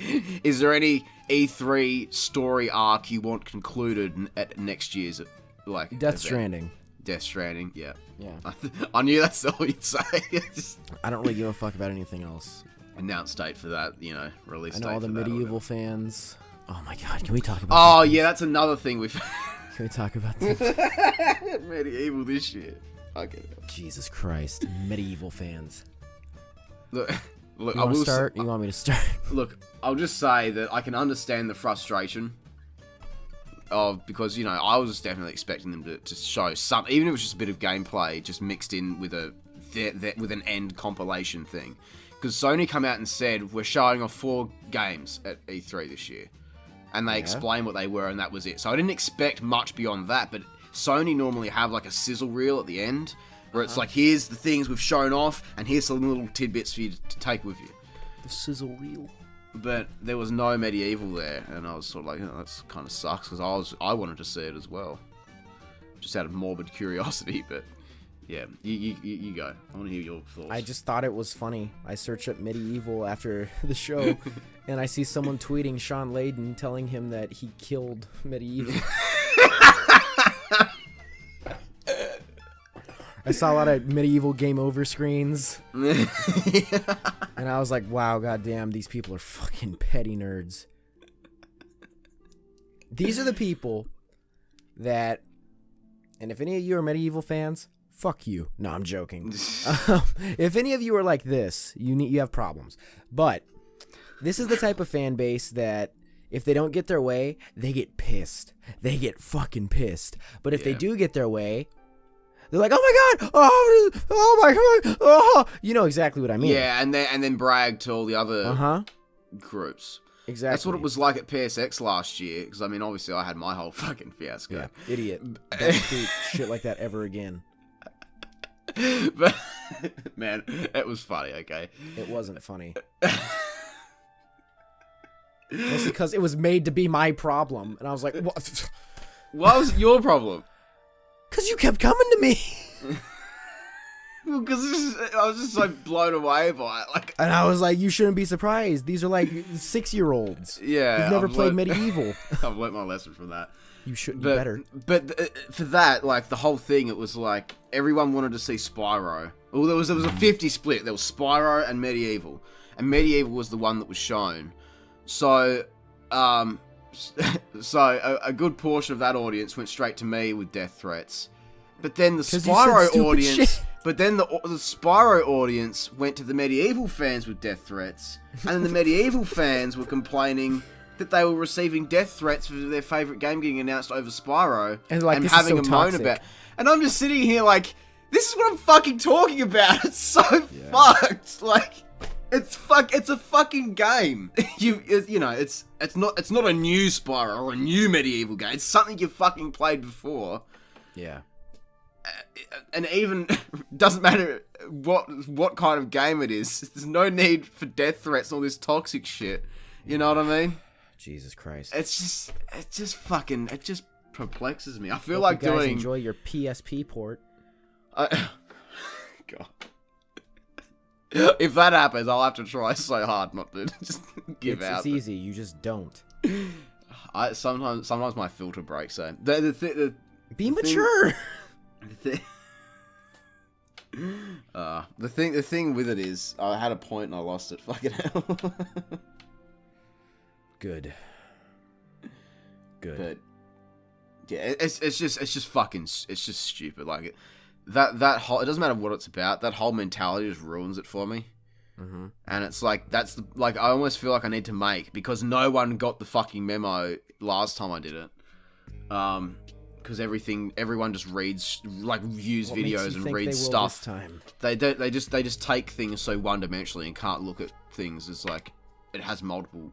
is there any E3 story arc you want concluded at next year's Death Stranding? Death Stranding, yeah. Yeah. I knew that's all you'd say. I don't really give a fuck about anything else. Announce date for that, release date. I know all the medieval fans. Oh my god, can we talk about? Oh yeah, that's another thing we've. Can we talk about this? Medieval this year. Okay. Jesus Christ, medieval fans. Look, you want to start? You want me to start? Look, I'll just say that I can understand the frustration because I was definitely expecting them to show some, even if it was just a bit of gameplay, just mixed in with with an end compilation thing. Because Sony come out and said we're showing off 4 games at E3 this year, and they explained what they were, and that was it. So I didn't expect much beyond that. But Sony normally have like a sizzle reel at the end, where it's like, here's the things we've shown off, and here's some little tidbits for you to take with you. The sizzle reel. But there was no medieval there, and I was sort of like, that kind of sucks, because I wanted to see it as well, just out of morbid curiosity. But yeah, you go. I want to hear your thoughts. I just thought it was funny. I searched up medieval after the show, and I see someone tweeting Sean Layden telling him that he killed medieval. I saw a lot of medieval game over screens. And I was like, wow, goddamn, these people are fucking petty nerds. These are the people that, and if any of you are medieval fans, fuck you. No, I'm joking. If any of you are like this, you have problems. But this is the type of fan base that if they don't get their way, they get pissed. They get fucking pissed. But if they do get their way, they're like, oh my god, oh my god, oh. You know exactly what I mean. Yeah, and then brag to all the other groups. Exactly. That's what it was like at PSX last year, because I mean, obviously I had my whole fucking fiasco. Yeah, idiot. Don't tweet shit like that ever again. But, man, it was funny, okay? It wasn't funny. Mostly because it was made to be my problem, and I was like, what? What was your problem? Because you kept coming to me. Well, because I was just so blown away by it. And I was like, you shouldn't be surprised. These are like 6-year-olds. Yeah. You've never played medieval. I've learnt my lesson from that. You should be better. But for that, like, the whole thing, it was like, everyone wanted to see Spyro. Well, there was a 50 split. There was Spyro and Medieval. And Medieval was the one that was shown. So, a good portion of that audience went straight to me with death threats. But then the Spyro audience... But then the Spyro audience went to the Medieval fans with death threats. And then the Medieval fans were complaining that they were receiving death threats for their favourite game getting announced over Spyro. And having a moan about it. And I'm just sitting here like, this is what I'm fucking talking about. It's so fucked. Like, it's a fucking game. It's not a new Spyro or a new Medieval game. It's something you've fucking played before. Yeah. And even doesn't matter what kind of game it is. There's no need for death threats and all this toxic shit. You know what I mean? Jesus Christ! It just perplexes me. I feel Hope like you guys doing. Enjoy your PSP port. God. If that happens, I'll have to try so hard not to just give out. It's easy. You just don't. Sometimes my filter breaks. So be mature. The thing with it is, I had a point and I lost it. Fucking hell. Good. But yeah, it's just fucking, it's just stupid. Like that whole, it doesn't matter what it's about. That whole mentality just ruins it for me. Mm-hmm. And it's like, I almost feel like I need to make, because no one got the fucking memo last time I did it. Because everyone just reads, like, views videos and reads stuff. They just take things so one-dimensionally and can't look at things as, like, it has multiple.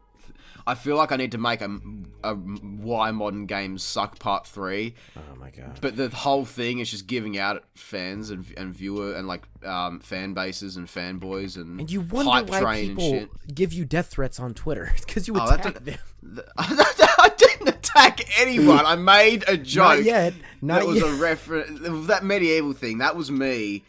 I feel like I need to make a Why Modern Games Suck Part 3. Oh my god. But the whole thing is just giving out at fans and viewer and, like, fan bases and fanboys and you wonder hype why train people and shit. give you death threats on Twitter. It's because you attack them. I didn't attack. attack anyone. I made a joke. Not yet. That was a reference. That medieval thing. That was me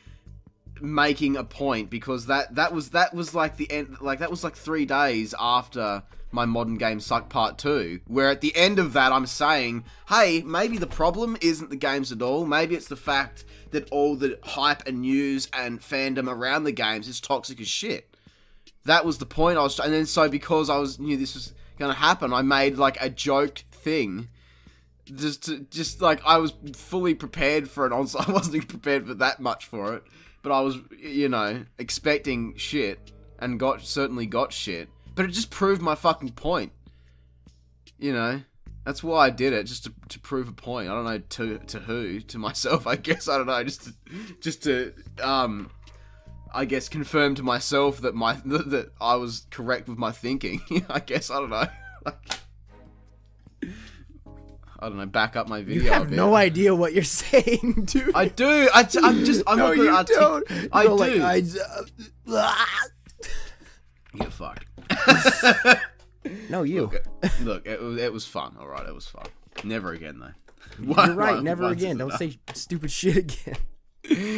making a point because that was like the end. Like that was like 3 days after my Modern Game Suck Part 2, where at the end of that I'm saying, hey, maybe the problem isn't the games at all. Maybe it's the fact that all the hype and news and fandom around the games is toxic as shit. That was the point I was, and then so because I knew this was gonna happen, I made like a joke thing. Just like I was fully prepared for an onslaught. I wasn't prepared for that much for it, but I was, expecting shit and certainly got shit. But it just proved my fucking point. That's why I did it, just to prove a point. I don't know to who, to myself, I guess. I don't know, just to I guess confirm to myself that that I was correct with my thinking. I guess, I don't know. I don't know, back up my video. You have no idea what you're saying, dude. I do. I'm no, not you don't. I do. You're fucked. No, you. Look, it was fun. All right, it was fun. Never again, though. You're right. Never again. Don't say stupid shit again.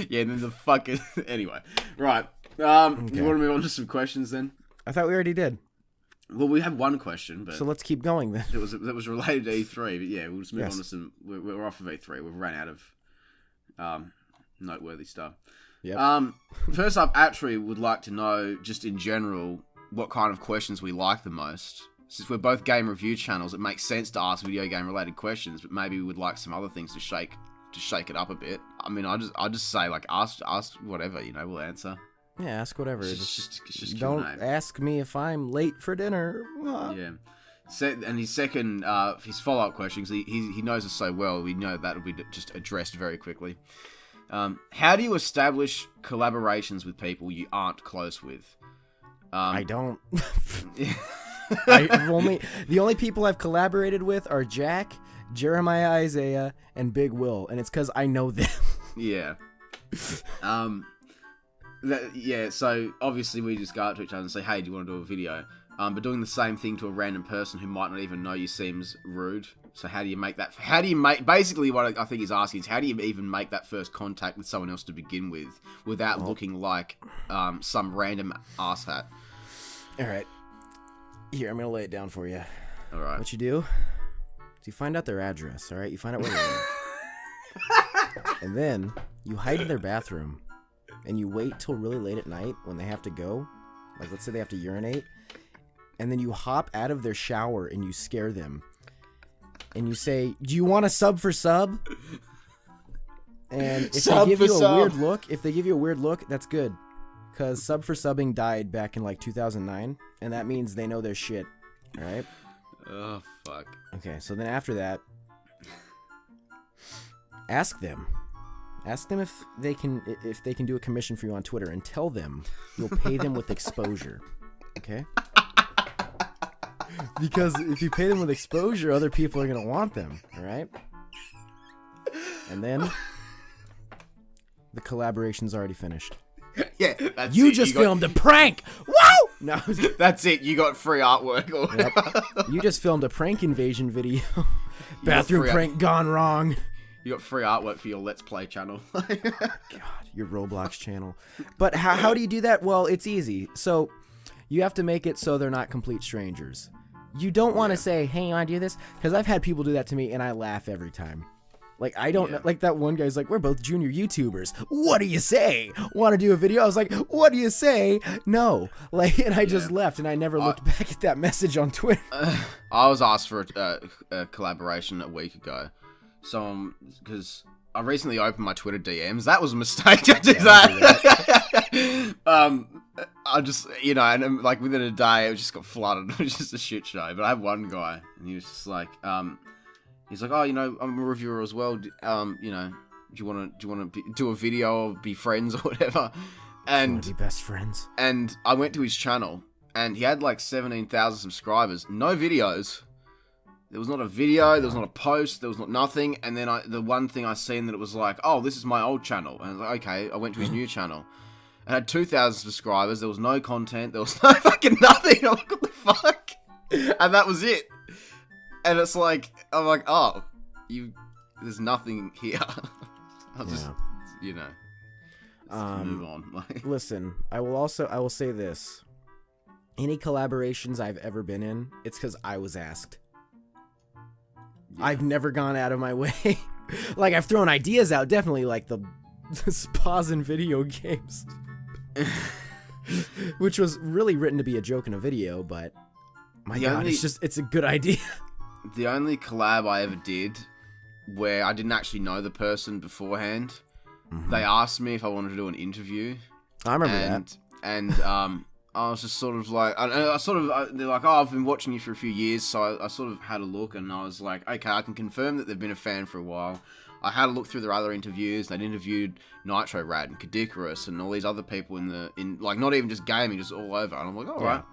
Yeah, and then the fucking anyway. Right. Okay. You want to move on to some questions then? I thought we already did. Well, we have one question, but so let's keep going then. That was related to E3, but yeah, we'll just move on to some. We're off of E3. We've run out of noteworthy stuff. Yeah. First up, actually, would like to know just in general what kind of questions we like the most. Since we're both game review channels, it makes sense to ask video game related questions, but maybe we would like some other things to shake it up a bit. I mean, I just say like ask whatever, we'll answer. Yeah, ask whatever. Just don't ask me if I'm late for dinner. Yeah. And his second, his follow-up question, because he knows us so well, we know that will be just addressed very quickly. How do you establish collaborations with people you aren't close with? I don't. The only people I've collaborated with are Jack, Jeremiah Isaiah, and Big Will, and it's because I know them. Yeah. So obviously we just go up to each other and say, hey, do you want to do a video? But doing the same thing to a random person who might not even know you seems rude. So how do you make that? Basically what I think he's asking is, how do you even make that first contact with someone else to begin with without looking like some random asshat? All right. Here, I'm going to lay it down for you. All right. What you do is you find out their address, all right? You find out where they live. And then you hide in their bathroom. And you wait till really late at night when they have to go. Like, let's say they have to urinate. And then you hop out of their shower and you scare them. And you say, do you want a sub for sub? And if they give you a weird look, that's good. Because sub for subbing died back in like 2009. And that means they know their shit. Alright? Oh, fuck. Okay, so then after that, ask them. Ask them if they can do a commission for you on Twitter, and tell them you'll pay them with exposure. Okay? Because if you pay them with exposure, other people are gonna want them. All right? And then the collaboration's already finished. Yeah, that's you just filmed a prank. Woo! No, that's it. You got free artwork. Yep. You just filmed a prank invasion video. Bathroom prank gone wrong. You got free artwork for your Let's Play channel. God, your Roblox channel. But how do you do that? Well, it's easy. So you have to make it so they're not complete strangers. You don't want to say, hey, you want to do this? Because I've had people do that to me, and I laugh every time. Like, I don't know. Like, that one guy's like, we're both junior YouTubers. What do you say? Want to do a video? I was like, what do you say? No. Like, and I just left, and I never looked back at that message on Twitter. I was asked for a collaboration a week ago. So, because I recently opened my Twitter DMs. That was a mistake to do that. I just, and like within a day, it just got flooded. It was just a shit show. But I have one guy, and he was just like, he's like, oh, I'm a reviewer as well. Do you want to do a video or be friends or whatever? And be best friends. And I went to his channel, and he had like 17,000 subscribers. No videos. There was not a video, there was not a post, there was not nothing, and then the one thing I seen that it was like, oh, this is my old channel, and I was like, okay, I went to his new channel, and had 2,000 subscribers, there was no content, there was no fucking nothing, I'm like, what the fuck? And that was it. And it's like, I'm like, oh, there's nothing here. I'll just, you know, move on. Listen, I will say this. Any collaborations I've ever been in, it's because I was asked. Yeah. I've never gone out of my way. Like, I've thrown ideas out, definitely, like the spas in video games. Which was really written to be a joke in a video, but my God, it's a good idea. The only collab I ever did where I didn't actually know the person beforehand, they asked me if I wanted to do an interview. I remember that. And I was just sort of like, they're like, oh, I've been watching you for a few years, so I sort of had a look, and I was like, okay, I can confirm that they've been a fan for a while. I had a look through their other interviews. They'd interviewed Nitro Rad and Kadikarus and all these other people in like, not even just gaming, just all over. And I'm like, all right,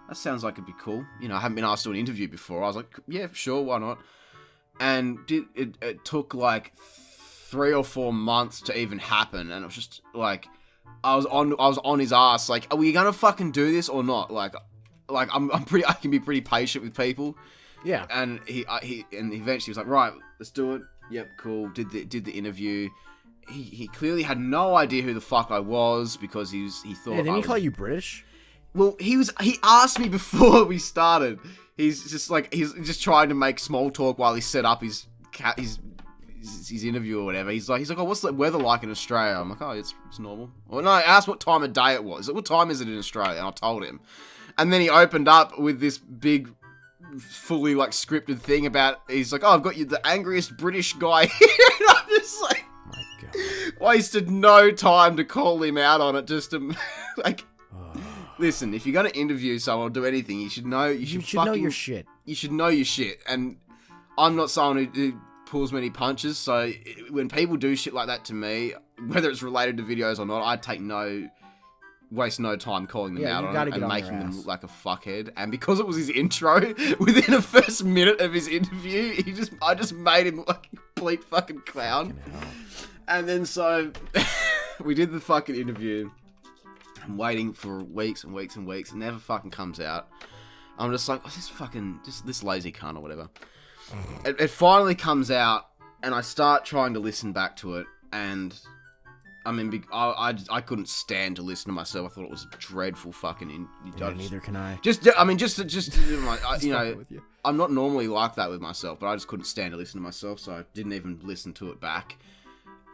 that sounds like it'd be cool. You know, I haven't been asked to do an interview before. I was like, yeah, sure, why not? And it took like 3 or 4 months to even happen, and it was just like, I was on his ass, like, are we gonna fucking do this or not? Like I can be pretty patient with people. Yeah. And he eventually was like, right, let's do it. Yep, cool. Did the interview. He clearly had no idea who the fuck I was, because he thought. Yeah, didn't he call you British? Well, he asked me before we started. He's just trying to make small talk while he set up his interview or whatever. He's like, oh, what's the weather like in Australia? I'm like, oh, it's normal. Well, no, I asked what time of day it was. What time is it in Australia? And I told him. And then he opened up with this big, fully like scripted thing about, he's like, oh, I've got you the angriest British guy here. And I'm just like, my God. Wasted no time to call him out on it, just to like, listen, if you're going to interview someone or do anything, you should know, you should know your shit. You should know your shit. And I'm not someone who pulls many punches, so when people do shit like that to me, whether it's related to videos or not, I waste no time calling them out on it and making them look like a fuckhead. And because it was his intro, within the first minute of his interview, I just made him look like a complete fucking clown. And then so we did the fucking interview. I'm waiting for weeks and weeks and weeks. It never fucking comes out. I'm just like, oh, this lazy cunt or whatever. It finally comes out, and I start trying to listen back to it, and I mean, I couldn't stand to listen to myself. I thought it was a dreadful fucking. Neither can I. Just you know, I'm not normally like that with myself, but I just couldn't stand to listen to myself, so I didn't even listen to it back.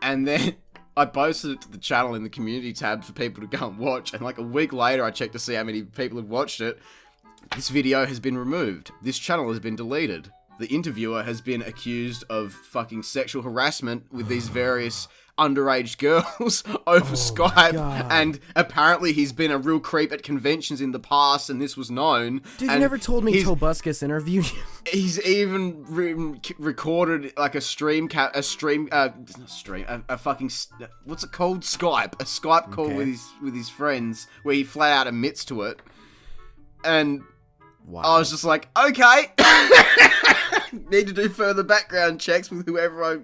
And then I posted it to the channel in the community tab for people to go and watch, and like a week later, I checked to see how many people had watched it. This video has been removed. This channel has been deleted. The interviewer has been accused of fucking sexual harassment with these various underage girls over Skype, and apparently he's been a real creep at conventions in the past, and this was known. Dude, you never told me Tobuscus interviewed you. He's even recorded like a fucking, what's it called? Skype. A Skype call with his friends, where he flat out admits to it. And I was just like, okay. Need to do further background checks with whoever I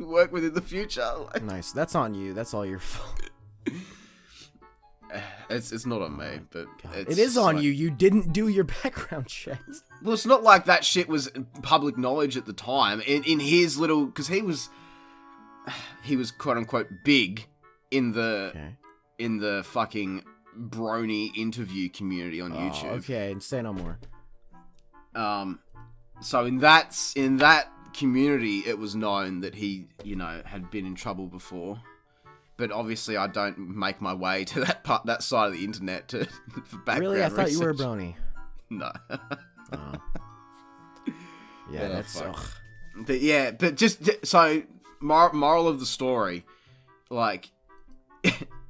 work with in the future. Like, nice. That's on you. That's all your fault. It's not on me, but it is on you. You didn't do your background checks. Well, it's not like that shit was public knowledge at the time. In his little, because he was quote unquote big in the fucking brony interview community on YouTube. Okay, say no more. So in that community, it was known that he, you know, had been in trouble before. But obviously, I don't make my way to that side of the internet for background. Really, I thought research. You were a brony. No. Oh. Yeah, that's. But just so moral of the story, like,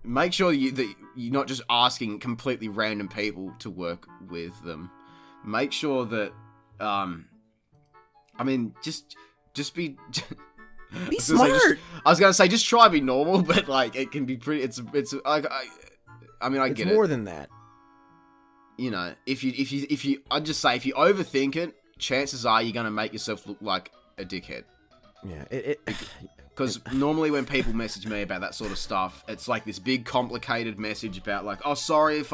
make sure that you're not just asking completely random people to work with them. Make sure that, I mean, just be. Be smart. I was gonna say just try to be normal, but like it can be pretty. It's like I mean I get it. It's more than that. You know, if you, I'd just say if you overthink it, chances are you're gonna make yourself look like a dickhead. Yeah, because normally when people message me about that sort of stuff, it's like this big complicated message about like, oh, sorry if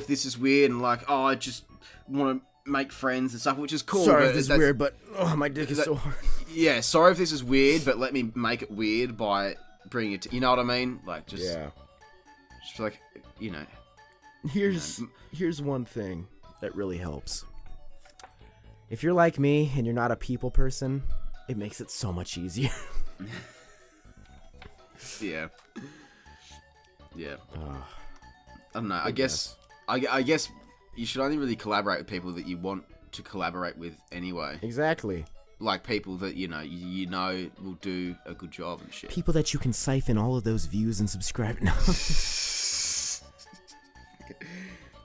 this is weird, and like, oh, I just want to make friends and stuff, which is cool. Sorry but if this is weird, but my dick is so hard. Yeah, sorry if this is weird, but let me make it weird by bringing it to... You know what I mean? Like, just... Yeah. Just like, you know... Here's one thing that really helps. If you're like me and you're not a people person, it makes it so much easier. Yeah. Yeah. I don't know. I guess you should only really collaborate with people that you want to collaborate with anyway. Exactly. Like people that you know will do a good job and shit. People that you can siphon all of those views and subscribe. No.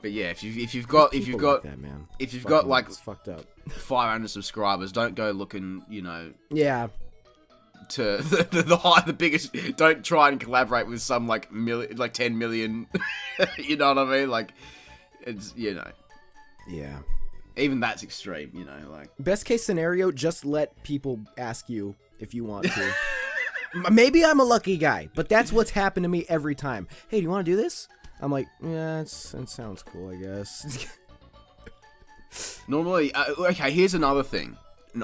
But yeah, if you've got that, man. If you've got like it's fucked up 500 subscribers, don't go looking, Yeah. to the biggest. Don't try and collaborate with some like 10 million. You know what I mean? Like, it's Yeah. Even that's extreme. Like best case scenario, just let people ask you if you want to. Maybe I'm a lucky guy, but that's what's happened to me every time. Hey, do you want to do this? I'm like, yeah, it sounds cool, I guess. Normally, okay. Here's another thing.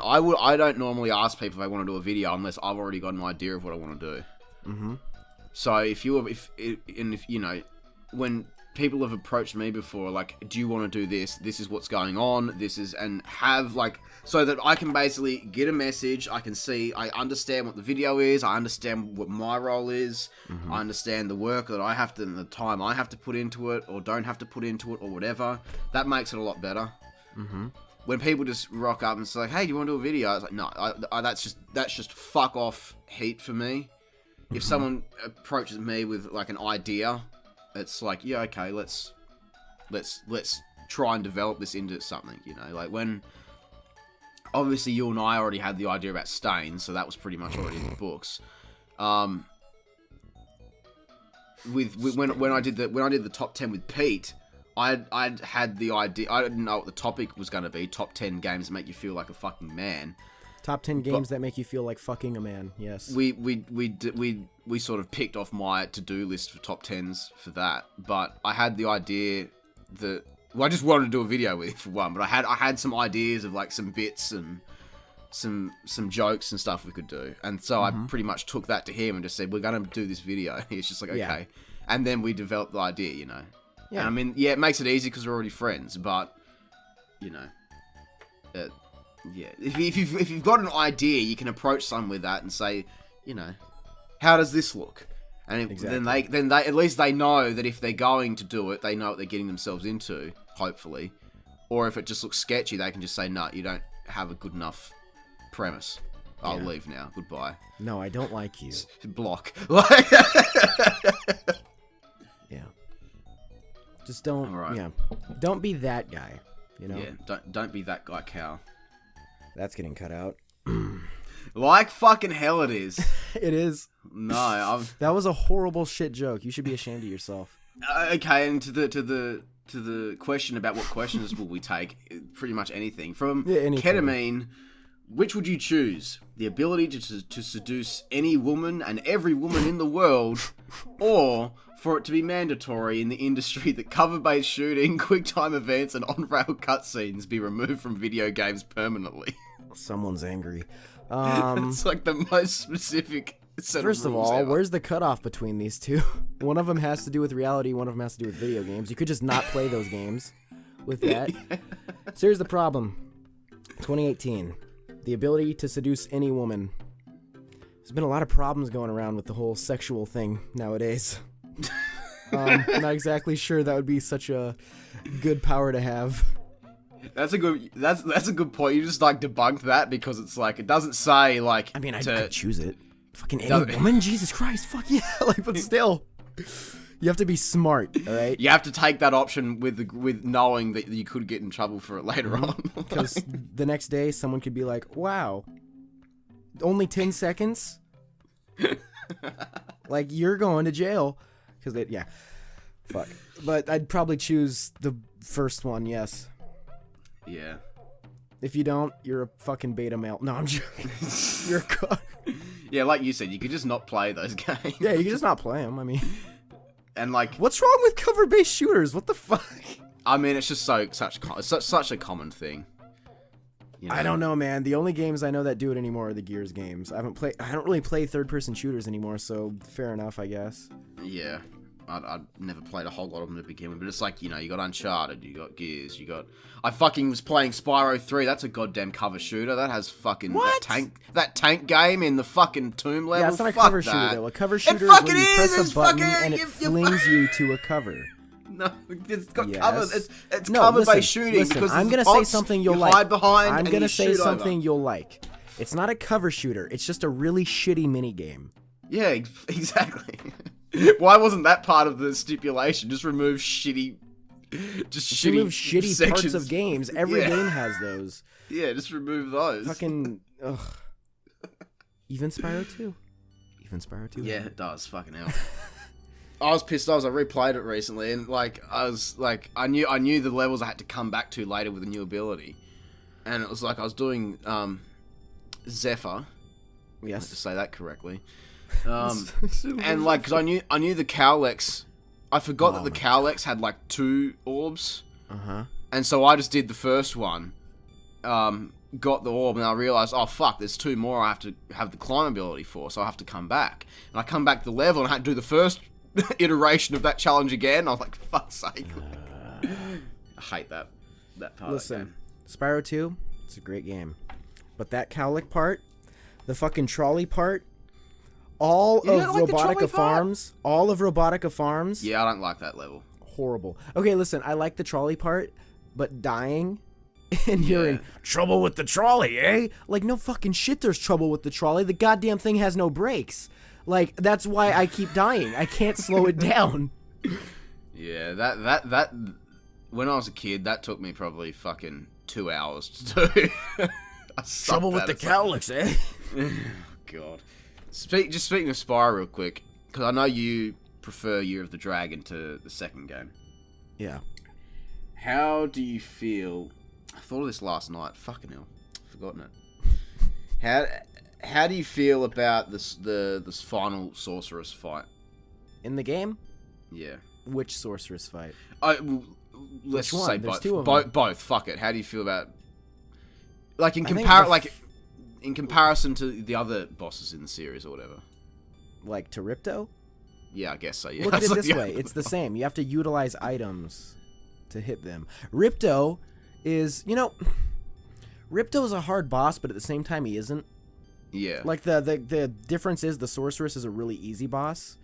I don't normally ask people if they want to do a video unless I've already got an idea of what I want to do. Mm-hmm. So if when people have approached me before, like, do you want to do this? This is what's going on. And have like, so that I can basically get a message. I can see, I understand what the video is. I understand what my role is. Mm-hmm. I understand the work that I have to, and the time I have to put into it, or don't have to put into it, or whatever. That makes it a lot better. Mm-hmm. When people just rock up and say, like, hey, do you want to do a video? It's like, no, that's just fuck off heat for me. If someone approaches me with like an idea, it's like, yeah, okay, let's try and develop this into something, like when obviously you and I already had the idea about stains, so that was pretty much already in the books. When I did the top 10 with Pete, I'd had the idea. I didn't know what the topic was going to be. Top 10 games that make you feel like a fucking man. Top 10 games that make you feel like fucking a man. Yes. We sort of picked off my to-do list for top 10s for that. But I had the idea that, well, I just wanted to do a video with it for one. But I had some ideas of like some bits and some jokes and stuff we could do. And so I pretty much took that to him and just said, we're going to do this video. He's just like, okay. Yeah. And then we developed the idea, Yeah. And I mean, yeah, it makes it easy because we're already friends, but, yeah. If you've got an idea, you can approach someone with that and say, how does this look? And exactly. then they at least they know that if they're going to do it, they know what they're getting themselves into, hopefully. Or if it just looks sketchy, they can just say, no, you don't have a good enough premise. I'll leave now. Goodbye. No, I don't like you. Block. Yeah. Just don't. Right. Yeah. Don't be that guy. Yeah. Don't be that guy, Cal. That's getting cut out. Like fucking hell, it is. It is. No, that was a horrible shit joke. You should be ashamed of yourself. Okay, and to the question about what questions will we take, pretty much anything from ketamine. Which would you choose? The ability to seduce any woman and every woman in the world, or for it to be mandatory in the industry that cover-based shooting, quick-time events, and on-rail cutscenes be removed from video games permanently? Someone's angry. It's like the most specific set First of rules of all, ever. Where's the cutoff between these two? One of them has to do with reality, one of them has to do with video games. You could just not play those games with that. Yeah. So here's the problem. 2018. The ability to seduce any woman. There's been a lot of problems going around with the whole sexual thing nowadays. I'm not exactly sure that would be such a good power to have. That's a good point. You just like debunked that because it's like it doesn't say like. I mean, I'd choose it. Fucking any woman, Jesus Christ, fuck yeah! Like, but still, you have to be smart, all right? You have to take that option with knowing that you could get in trouble for it later on. Because the next day, someone could be like, "Wow, only 10 seconds." Like, you're going to jail. Because fuck. But I'd probably choose the first one, yes. Yeah. If you don't, you're a fucking beta male. No, I'm joking. You're a cock. Yeah, like you said, you could just not play those games. Yeah, you could just not play them, I mean. And like... What's wrong with cover-based shooters? What the fuck? I mean, it's just such a common thing. You know? I don't know, man. The only games I know that do it anymore are the Gears games. I don't really play third-person shooters anymore, so fair enough, I guess. Yeah. I never played a whole lot of them to begin with, but it's like, you know, you got Uncharted, you got Gears, you got... I fucking was playing Spyro 3, that's a goddamn cover shooter, that has fucking... What? That tank game in the fucking tomb level, Yeah, it's not a fuck cover that. shooter, though. A cover shooter It is fucking when you press is, a button fucking- and it you- flings you to a cover. No, it's got Yes. cover, it's No, covered by listen, shooting, listen, because I'm there's gonna say bots something you you'll like. hide behind I'm and gonna you say shoot something over. you'll like. It's not a cover shooter, it's just a really shitty minigame. Yeah, exactly. Why wasn't that part of the stipulation? Just remove shitty... Remove shitty sections. parts of games. Every Yeah. game has those. Yeah, just remove those. Fucking... Ugh. Even Spyro 2. Yeah, it does. Fucking hell. I was pissed off. I replayed it recently, and I knew the levels I had to come back to later with a new ability, and it was like I was doing Zephyr. I have to Yes. say that correctly. And like, because I knew the Cowlex. I forgot that the Cowlex had like 2 orbs. Uh-huh. And so I just did the first one, got the orb, and I realized, oh fuck, there's 2 more I have to have the climb ability for, so I have to come back. And I come back to the level, and I had to do the first iteration of that challenge again. I was like, for fuck's sake. I hate that part Listen, of the game. Spyro 2, it's a great game. But that Cowlick part, the fucking trolley part, all You of don't like the trolley Robotica part? Farms, all of Robotica Farms, Yeah, I don't like that level. horrible. Okay, listen, I like the trolley part, but dying and you're in trouble with the trolley, eh? Like, no fucking shit there's trouble with the trolley. The goddamn thing has no brakes. Like, that's why I keep dying. I can't slow it down. Yeah, that when I was a kid, that took me probably fucking 2 hours to do. I sucked Trouble with at the it. Cowlicks, eh? God. Just speaking of Spyro real quick, because I know you prefer Year of the Dragon to the second game. Yeah. How do you feel... I thought of this last night. Fucking hell. I've forgotten it. How do you feel about this final sorceress fight? In the game? Yeah. Which sorceress fight? Let's Which just one? say There's both. 2 of them. Both. Fuck it. How do you feel about... Like, in I think in comparison to the other bosses in the series or whatever. Like, to Ripto? Yeah, I guess so, yeah. Look at it That's this like way. It's the same. You have to utilize items to hit them. Ripto is, Ripto is a hard boss, but at the same time he isn't. Yeah. Like, the difference is the sorceress is a really easy boss.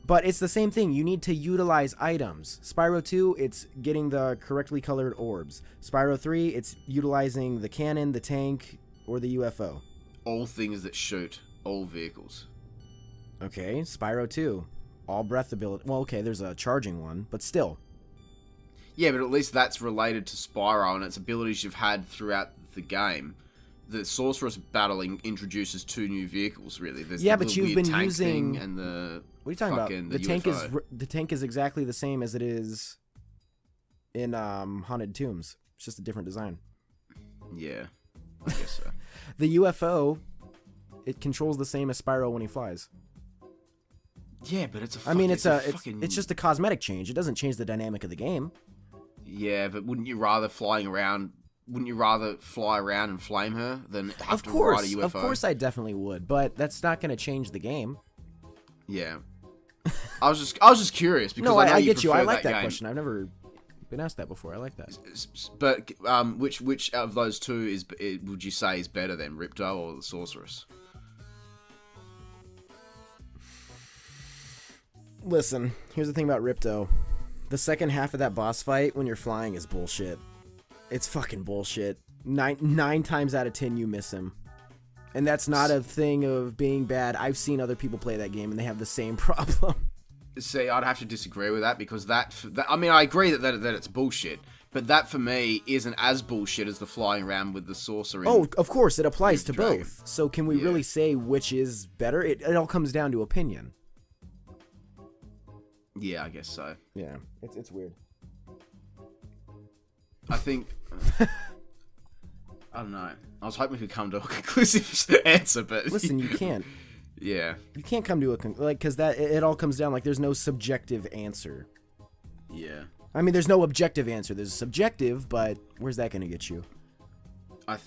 But it's the same thing. You need to utilize items. Spyro 2, it's getting the correctly colored orbs. Spyro 3, it's utilizing the cannon, the tank, or the UFO. All things that shoot. All vehicles. Okay, Spyro 2, all breath ability. Well, okay, there's a charging one, but still. Yeah, but at least that's related to Spyro and its abilities you've had throughout the game. The sorceress battling introduces 2 new vehicles, really. There's Yeah, the but little you've weird been tank using- thing and the... What are you talking fucking about? the UFO. The tank is exactly the same as it is in Haunted Tombs. It's just a different design. Yeah, I guess so. The UFO, it controls the same as Spyro when he flies. Yeah, but it's a I fucking... mean, it's just a cosmetic change. It doesn't change the dynamic of the game. Yeah, but wouldn't you rather fly around and flame her than have Of to course, ride a UFO? of course, I definitely would, but that's not going to change the game. Yeah. I was just curious because No, I know I you get you. I prefer like that game. question. I've never been asked that before. I like that. But which of those 2 would you say is better than Ripto or the Sorceress? Listen, here's the thing about Ripto. The second half of that boss fight when you're flying is bullshit. It's fucking bullshit. Nine times out of 10 you miss him. And that's not a thing of being bad. I've seen other people play that game and they have the same problem. See, I'd have to disagree with that because that I mean, I agree that it's bullshit, but that for me isn't as bullshit as the flying around with the sorcerer. Oh, of course, it applies to Dragon. both. So can we really say which is better? It all comes down to opinion. Yeah, I guess so. Yeah, it's weird. I think... I don't know. I was hoping we could come to a conclusive answer, but... Listen, you can't. Yeah. You can't come to because that it all comes down like there's no subjective answer. Yeah. I mean, there's no objective answer. There's a subjective, but where's that going to get you? I'll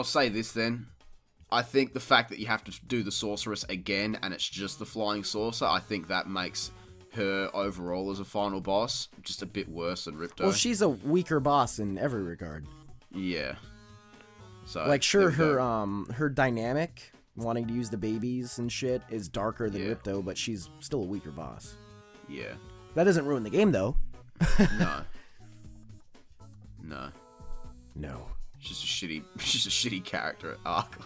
say this then. I think the fact that you have to do the sorceress again and it's just the flying saucer, I think that makes her overall as a final boss just a bit worse than Ripto. Well, she's a weaker boss in every regard. Yeah. So like, sure, her dynamic, wanting to use the babies and shit, is darker than Ripto, but she's still a weaker boss. Yeah. That doesn't ruin the game, though. No. No. No. She's just a shitty character arc.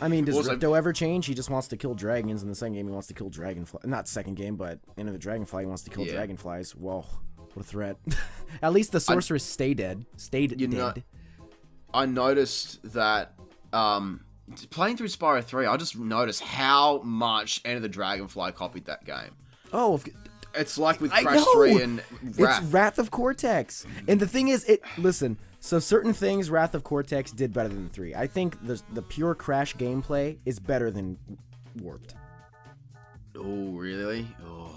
I mean, does Ripto ever change? He just wants to kill dragons. In the second game, he wants to kill dragonflies. Not second game, but in the Dragonfly, he wants to kill dragonflies. Whoa, what a threat. At least the sorceress stayed dead. I noticed that, playing through Spyro 3, I just noticed how much Enter the Dragonfly copied that game. Oh, it's like with Crash 3 and Wrath. It's Wrath of Cortex. And the thing is, listen, so certain things Wrath of Cortex did better than 3. I think the pure Crash gameplay is better than Warped. Oh, really? Oh,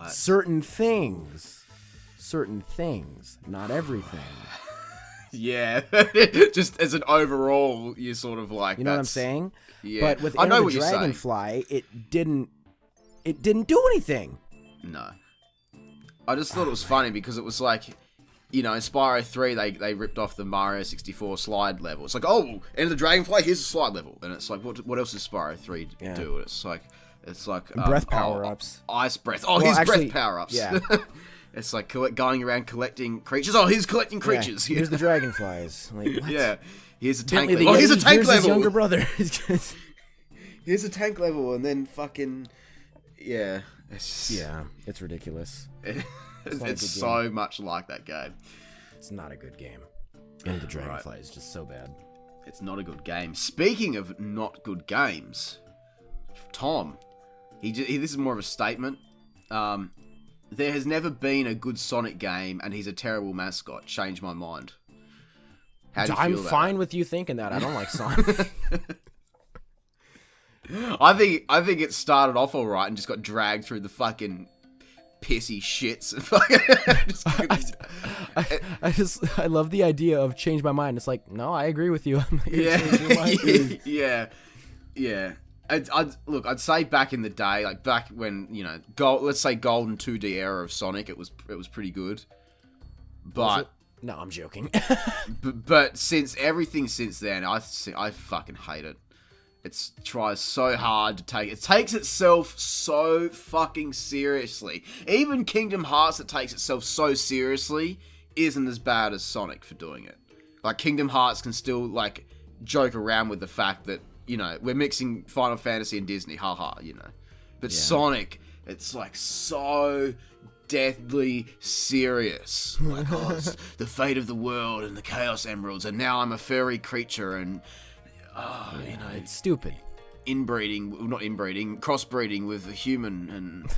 certain things, not everything. Yeah, just as an overall, you sort of like. You know what I'm saying? Yeah, but with Enter the Dragonfly, it didn't do anything. No. I just thought it was funny because it was like, in Spyro 3, they ripped off the Mario 64 slide level. It's like, oh, Enter the Dragonfly, here's a slide level. And it's like, what else does Spyro 3 do? And it's like breath power-ups. Ice breath. Oh, here's breath power-ups. Yeah. It's like going around collecting creatures. Oh, here's collecting creatures. Yeah. Here's the dragonflies. Like, what? Yeah. Here's a tank level. Oh, here's a tank level. His younger brother. Here's a tank level, and then fucking... Yeah. It's ridiculous. It's so much like that game. It's not a good game. And the Dragonfly is just so bad. It's not a good game. Speaking of not good games, Tom, this is more of a statement. There has never been a good Sonic game, and he's a terrible mascot. Change my mind. How do you feel I'm about fine that? with you thinking that. I don't like Sonic. I think it started off all right and just got dragged through the fucking pissy shits. I love the idea of change my mind. It's like, no, I agree with you. I'm not gonna change your mind. Yeah. I'd say back in the day, like back when let's say golden 2D era of Sonic, it was pretty good. But no, I'm joking. but everything since then, I fucking hate it. It tries so hard to it takes itself so fucking seriously. Even Kingdom Hearts that takes itself so seriously isn't as bad as Sonic for doing it. Like, Kingdom Hearts can still, like, joke around with the fact that, we're mixing Final Fantasy and Disney, haha, But Sonic, it's, like, so deathly serious. Like, it's the fate of the world and the Chaos Emeralds, and now I'm a furry creature, and... it's stupid. Crossbreeding with a human and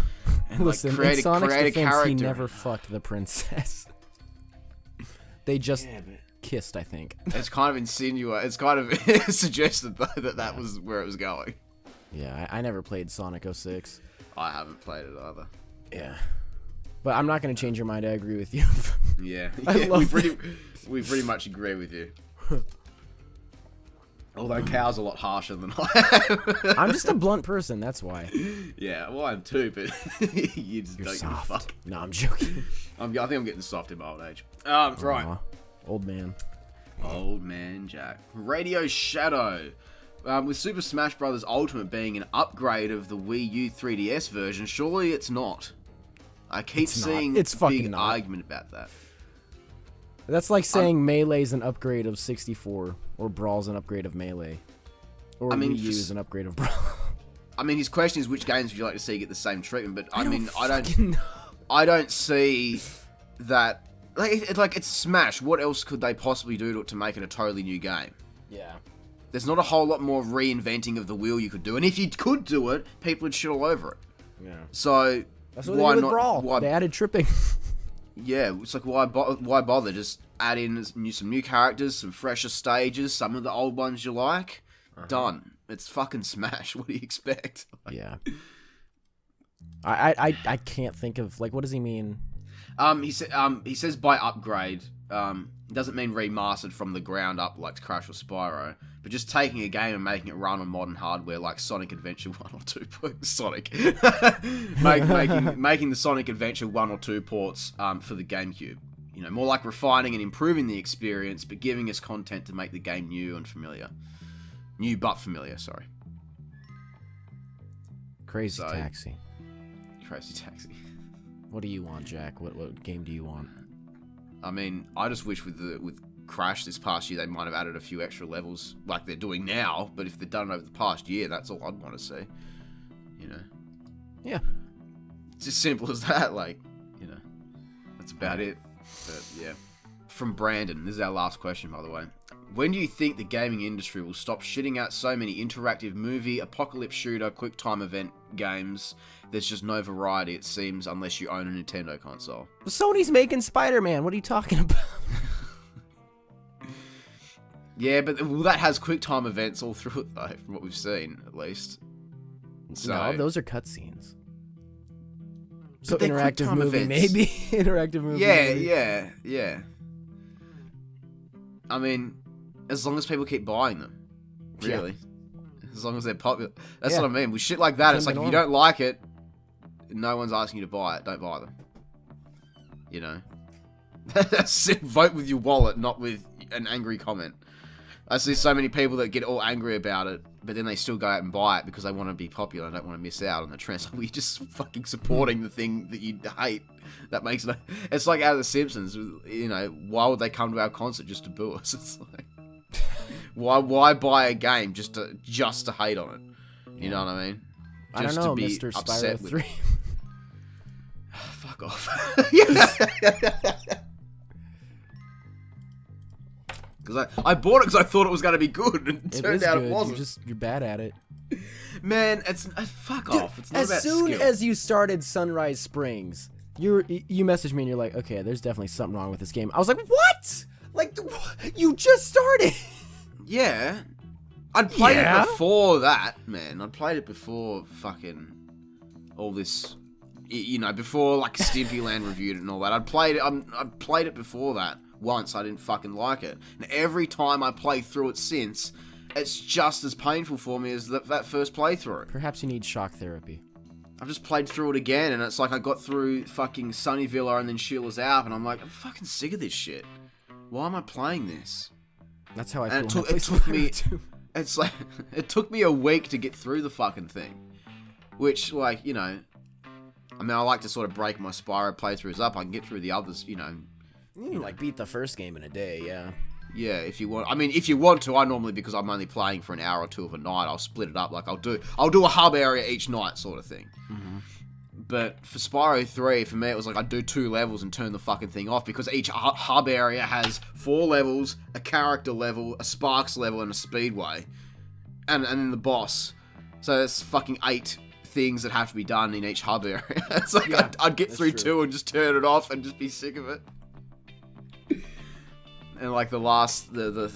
listen, like create in Sonic's a defense, character. He never fucked the princess. They just kissed, I think. It's kind of insinuated. It's kind of suggested though that was where it was going. Yeah, I never played Sonic 06. I haven't played it either. Yeah, but I'm not going to change your mind. I agree with you. Yeah, we pretty much agree with you. Although Cow's a lot harsher than I am. I'm just a blunt person, that's why. Yeah, well, I'm too, but you just You're don't soft. give a fuck. No, I'm joking. I think I'm getting soft in my old age. Right. Old man. Old man Jack. Radio Shadow. With Super Smash Bros. Ultimate being an upgrade of the Wii U 3DS version, surely it's not. I keep seeing It's fucking big not. argument about that. That's like saying Melee's an upgrade of 64, or Brawl's an upgrade of Melee. Or Wii U's an upgrade of Brawl. I mean, his question is which games would you like to see get the same treatment, but I fucking know. I don't see that. Like, it's Smash. What else could they possibly do to make it a totally new game? Yeah. There's not a whole lot more reinventing of the wheel you could do, and if you could do it, people would shit all over it. Yeah. So That's what why they did with not? Brawl. They added tripping. Yeah, it's like, why bother? Just add in some new characters, some fresher stages, some of the old ones you like. Done. It's fucking Smash. What do you expect? Yeah. I can't think of, like, what does he mean? He says by upgrade, doesn't mean remastered from the ground up like Crash or Spyro, but just taking a game and making it run on modern hardware like Sonic Adventure 1 or 2 Sonic. making the Sonic Adventure 1 or 2 ports for the GameCube. You know, more like refining and improving the experience, but giving us content to make the game new and familiar. New but familiar, sorry. Crazy Taxi. Crazy Taxi. What do you want, Jack? What game do you want? I mean, I just wish with Crash this past year they might have added a few extra levels like they're doing now, but if they'd done it over the past year, that's all I'd want to see. You know? Yeah. It's as simple as that, like, you know. That's about it. But, yeah. From Brandon, this is our last question, by the way. When do you think the gaming industry will stop shitting out so many interactive movie, apocalypse shooter, quick time event games? There's just no variety, it seems, unless you own a Nintendo console. Sony's making Spider-Man. What are you talking about? Yeah, but that has quick time events all through it, though, from what we've seen, at least. So, no, those are cutscenes. So interactive movie, events. Maybe. Interactive movie. Yeah. I mean, as long as people keep buying them, really. Yeah. As long as they're popular. That's what I mean. With shit like that, it's like, if you don't like it, no one's asking you to buy it. Don't buy them. You know? That's it. Vote with your wallet, not with an angry comment. I see so many people that get all angry about it, but then they still go out and buy it because they want to be popular and don't want to miss out on the trend. So we're just fucking supporting the thing that you hate. That makes no... It's like out of The Simpsons, you know, why would they come to our concert just to boo us? It's like... Why buy a game just to hate on it? You know what I mean? Just I don't know, to be Mr. upset Spyro with 3. Fuck off. Because I bought it because I thought it was going to be good, and it turned out it wasn't. You're bad at it. Man, it's fuck off. It's not about skill. As soon as you started Sunrise Springs, you messaged me and you're like, okay, there's definitely something wrong with this game. I was like, what? Like, you just started. Yeah. I'd played it before that, man. I'd played it before fucking all this, you know, before like Stimpy Land reviewed it and all that. I'd played it before that. Once I didn't fucking like it, and every time I play through it since, it's just as painful for me as that first playthrough. Perhaps you need shock therapy. I've just played through it again, and it's like I got through fucking Sunnyville and then Sheila's Alp, and I'm like, I'm fucking sick of this shit. Why am I playing this? That's how I feel. It took me. It's like it took me a week to get through the fucking thing, which, like, you know, I mean, I like to sort of break my Spyro playthroughs up. I can get through the others, you know. You can, like, beat the first game in a day, yeah. Yeah, if you want. I mean, if you want to, I normally, because I'm only playing for an hour or two of a night, I'll split it up. Like, I'll do a hub area each night, sort of thing. Mm-hmm. But for Spyro 3, for me, it was like I'd do 2 levels and turn the fucking thing off, because each hub area has 4 levels, a character level, a Sparks level, and a Speedway. And then the boss. So that's fucking 8 things that have to be done in each hub area. It's like, yeah, I'd get through true. 2 and just turn it off and just be sick of it. And like the last, that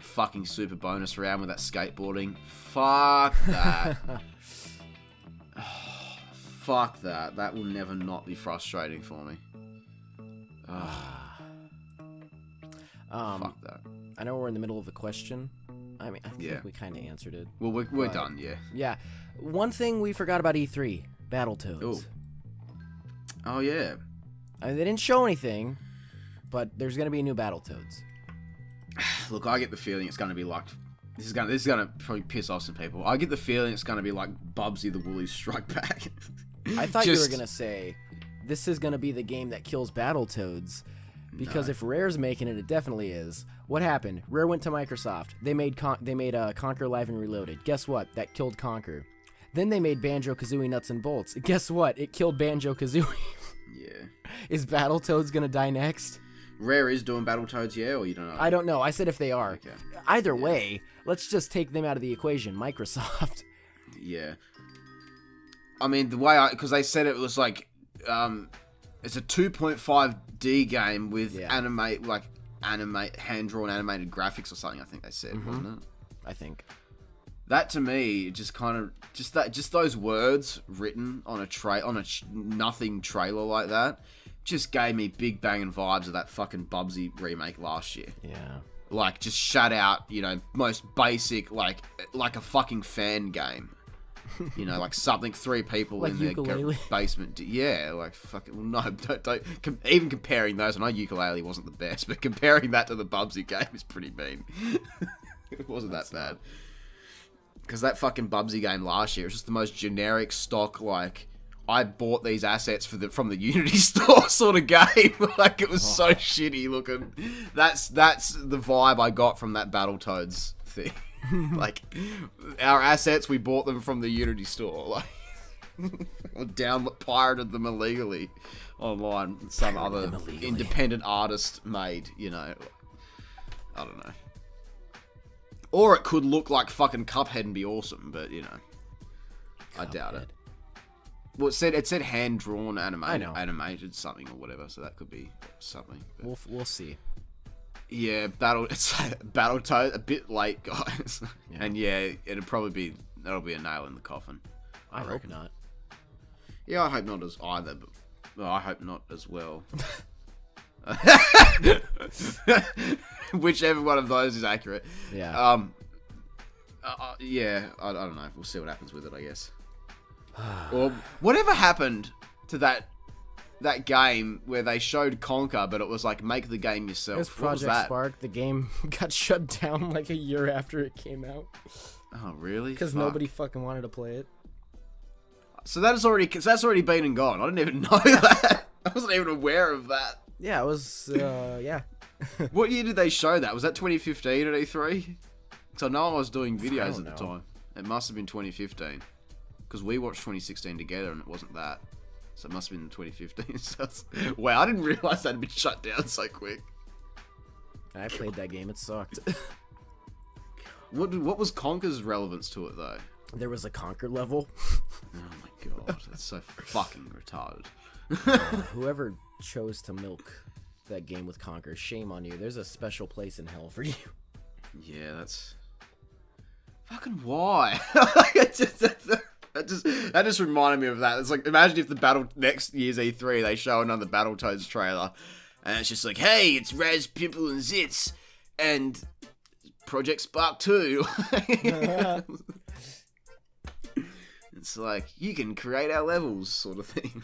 fucking super bonus round with that skateboarding. Fuck that. Fuck that. That will never not be frustrating for me. Fuck that. I know we're in the middle of a question. I mean, I think we kind of answered it. Well, we're done, yeah. Yeah. One thing we forgot about E3, Battletoads. Ooh. Oh, yeah. I mean, they didn't show anything, but there's going to be new Battletoads. Look, I get the feeling it's going to be like... This is going to probably piss off some people. I get the feeling it's going to be like Bubsy the Woolies Strike Back. I thought you were going to say, this is going to be the game that kills Battletoads. Because if Rare's making it, it definitely is. What happened? Rare went to Microsoft. They made Conquer Live and Reloaded. Guess what? That killed Conquer. Then they made Banjo-Kazooie Nuts and Bolts. Guess what? It killed Banjo-Kazooie. Yeah. Is Battletoads going to die next? Rare is doing Battletoads, yeah, or you don't know? I don't know. I said if they are. Okay. Either way, let's just take them out of the equation. Microsoft. Yeah. I mean, the way because they said it was like, it's a 2.5D game with hand-drawn animated graphics or something, I think they said, wasn't it? I think. that to me just kind of just those words written on a nothing trailer like that just gave me big banging vibes of that fucking Bubsy remake last year. Yeah. Like, just shut out, you know, most basic, like a fucking fan game. You know, like something 3 people like in their basement. Yeah, like fucking, well, no, don't even comparing those. I know Ukulele wasn't the best, but comparing that to the Bubsy game is pretty mean. It wasn't that bad. Because that fucking Bubsy game last year was just the most generic stock, like, I bought these assets from the Unity store sort of game. Like, it was so shitty looking. That's the vibe I got from that Battletoads thing. Like, our assets, we bought them from the Unity store. Like, pirated them illegally online. Some other independent artist made, you know. I don't know. Or it could look like fucking Cuphead and be awesome, but, you know. I doubt it. Well, it said hand-drawn animated something or whatever, so that could be something. But we'll see. Yeah, Battletoads, a bit late, guys. Yeah. And yeah, that'll be a nail in the coffin. I hope not. Yeah, I hope not as either, but well, I hope not as well. Whichever one of those is accurate. Yeah. Yeah, I don't know. We'll see what happens with it, I guess. Or whatever happened to that game where they showed Conker, but it was like make the game yourself. It was Project Spark. The game got shut down like a year after it came out. Oh, really? Because nobody fucking wanted to play it. So that's already been and gone. I didn't even know that. I wasn't even aware of that. Yeah, it was. Yeah. What year did they show that? Was that 2015 at E3? Because I know I was doing videos at the time. It must have been 2015. Because we watched 2016 together and it wasn't that. So it must have been 2015. So wow, I didn't realise that had been shut down so quick. I played that game. It sucked. What was Conker's relevance to it, though? There was a Conker level. Oh my god, that's so fucking retarded. Whoever chose to milk that game with Conker, shame on you. There's a special place in hell for you. Yeah, that's... Fucking why? That just reminded me of that. It's like, imagine if next year's E3, they show another Battletoads trailer, and it's just like, hey, it's Raz, Pimple, and Zitz, and Project Spark 2. It's like, you can create our levels, sort of thing.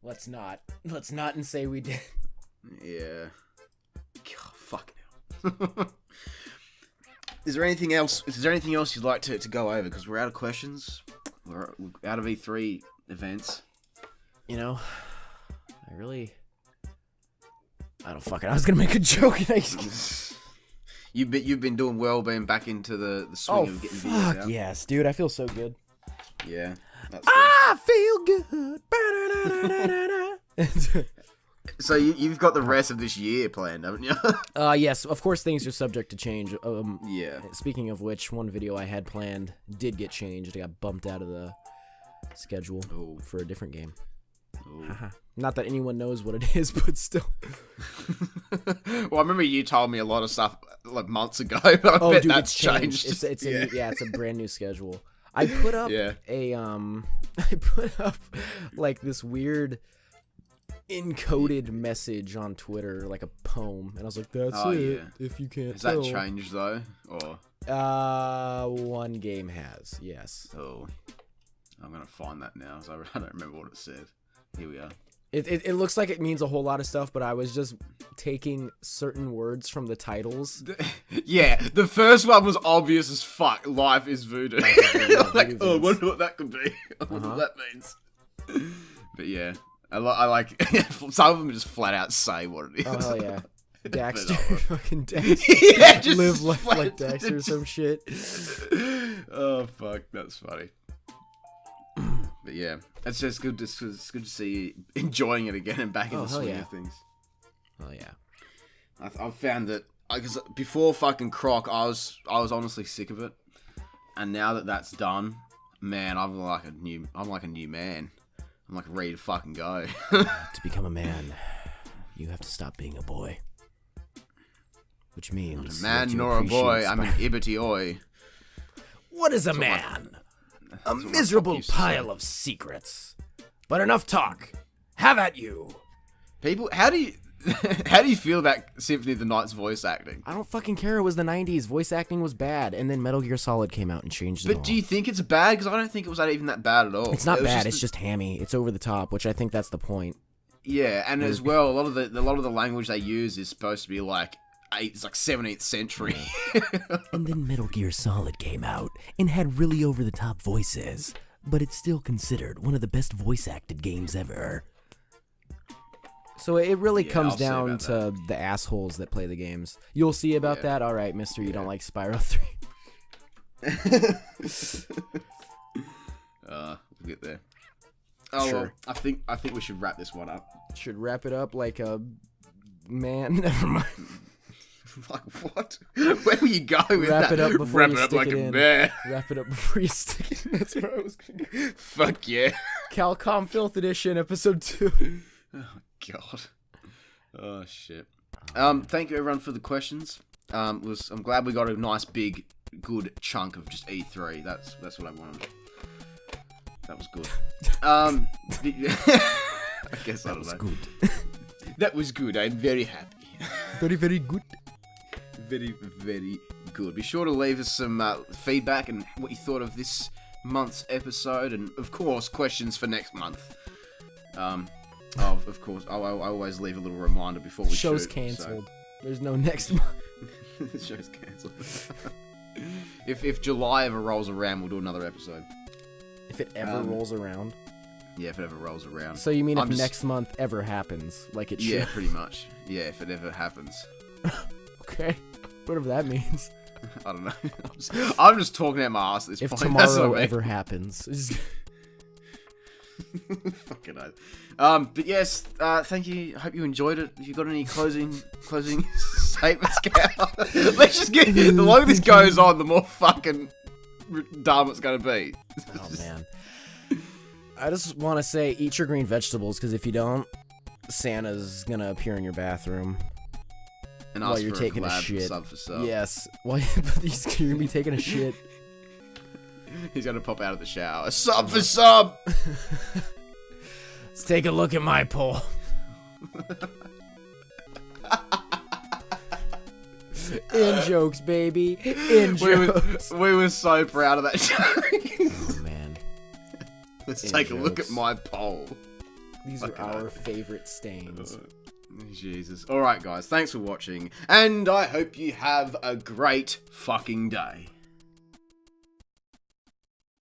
Let's not and say we did. Yeah. God, fuck now. Is there anything else you'd like to go over? Because we're out of questions. We're out of E3 events. You know, I don't fucking... I was gonna make a joke and I You've been doing well being back into the swing of getting videos out. Yes, dude. I feel so good. Yeah. That's I feel good. So you've got the rest of this year planned, haven't you? Yes. Of course, things are subject to change. Yeah. Speaking of which, one video I had planned did get changed. It got bumped out of the schedule for a different game. Not that anyone knows what it is, but still. Well, I remember you told me a lot of stuff like months ago, but I bet dude, that's changed. It's a brand new schedule. I put up like this weird encoded message on Twitter, like a poem, and I was like, "That's it. Yeah. If you can't tell." Has that changed though, or? One game has, yes. Oh, I'm gonna find that now, so I don't remember what it said. Here we are. It looks like it means a whole lot of stuff, but I was just taking certain words from the titles. Yeah, the first one was obvious as fuck. Life is voodoo. Like, I wonder what that could be. I wonder what that means. But yeah, I like some of them just flat out say what it is. Oh hell yeah, Daxter, fucking Daxter. Yeah, just live life like Daxter or some shit. Oh fuck, that's funny. But yeah, it's just good. It's good to see you enjoying it again and back in the swing of things. Oh yeah. I've found that because before fucking Croc, I was honestly sick of it, and now that that's done, man, I'm like a new man. I'm like ready to fucking go. To become a man, you have to stop being a boy. Which means not a man nor a boy. I'm an ibbity oi. What is a man? A miserable pile of secrets. But enough talk. Have at you. People, how do you feel about Symphony of the Night's voice acting? I don't fucking care. It was the 90s. Voice acting was bad, and then Metal Gear Solid came out and changed it all. But do you think it's bad? Because I don't think it was even that bad at all. It's not bad. It's just hammy. It's over the top, which I think that's the point. Yeah, and as well, a lot of the language they use is supposed to be like 17th century. And then Metal Gear Solid came out and had really over the top voices, but it's still considered one of the best voice acted games ever. So it really comes down to the assholes that play the games. You'll see about that. All right, mister, you don't like Spyro 3. We'll get there. Oh, sure. Well, I think we should wrap this one up. Should wrap it up like a man. Never mind. Like what? Where were you going with that? Wrap it up before you stick it in. Man. Wrap it up before you stick it in. That's where I was going to go. Fuck yeah. Calcom Filth Edition, Episode 2. Oh, God. Oh, shit. Thank you, everyone, for the questions. I'm glad we got a nice, big, good chunk of just E3. That's what I wanted. That was good. I guess I don't know. Good. That was good. I'm very happy. Very, very good. Very, very good. Be sure to leave us some feedback and what you thought of this month's episode, and of course, questions for next month. Of course, I always leave a little reminder before we Show's shoot. cancelled. So. There's no next month. The show's cancelled. If July ever rolls around, we'll do another episode. If it ever rolls around. Yeah, if it ever rolls around. So you mean if next month ever happens, like it should? Yeah, pretty much. Yeah, if it ever happens. Okay, whatever that means. I don't know. I'm just talking out my ass at this point. If tomorrow ever happens. Fucking hell. But yes, thank you. Hope you enjoyed it. If you got any closing statements, Cal? Let's just get. The longer this goes on, the more fucking dumb it's gonna be. Oh man. I just want to say, eat your green vegetables, because if you don't, Santa's gonna appear in your bathroom and while you're taking a shit. Sub for sub. Yes, while you're gonna be taking a shit. He's gonna pop out of the shower. Sub for sub. Let's take a look at my poll. In jokes, baby. In jokes. We were so proud of that joke. Oh man. Let's take a look at my poll. These are our favorite stains. Jesus. Alright guys, thanks for watching, and I hope you have a great fucking day.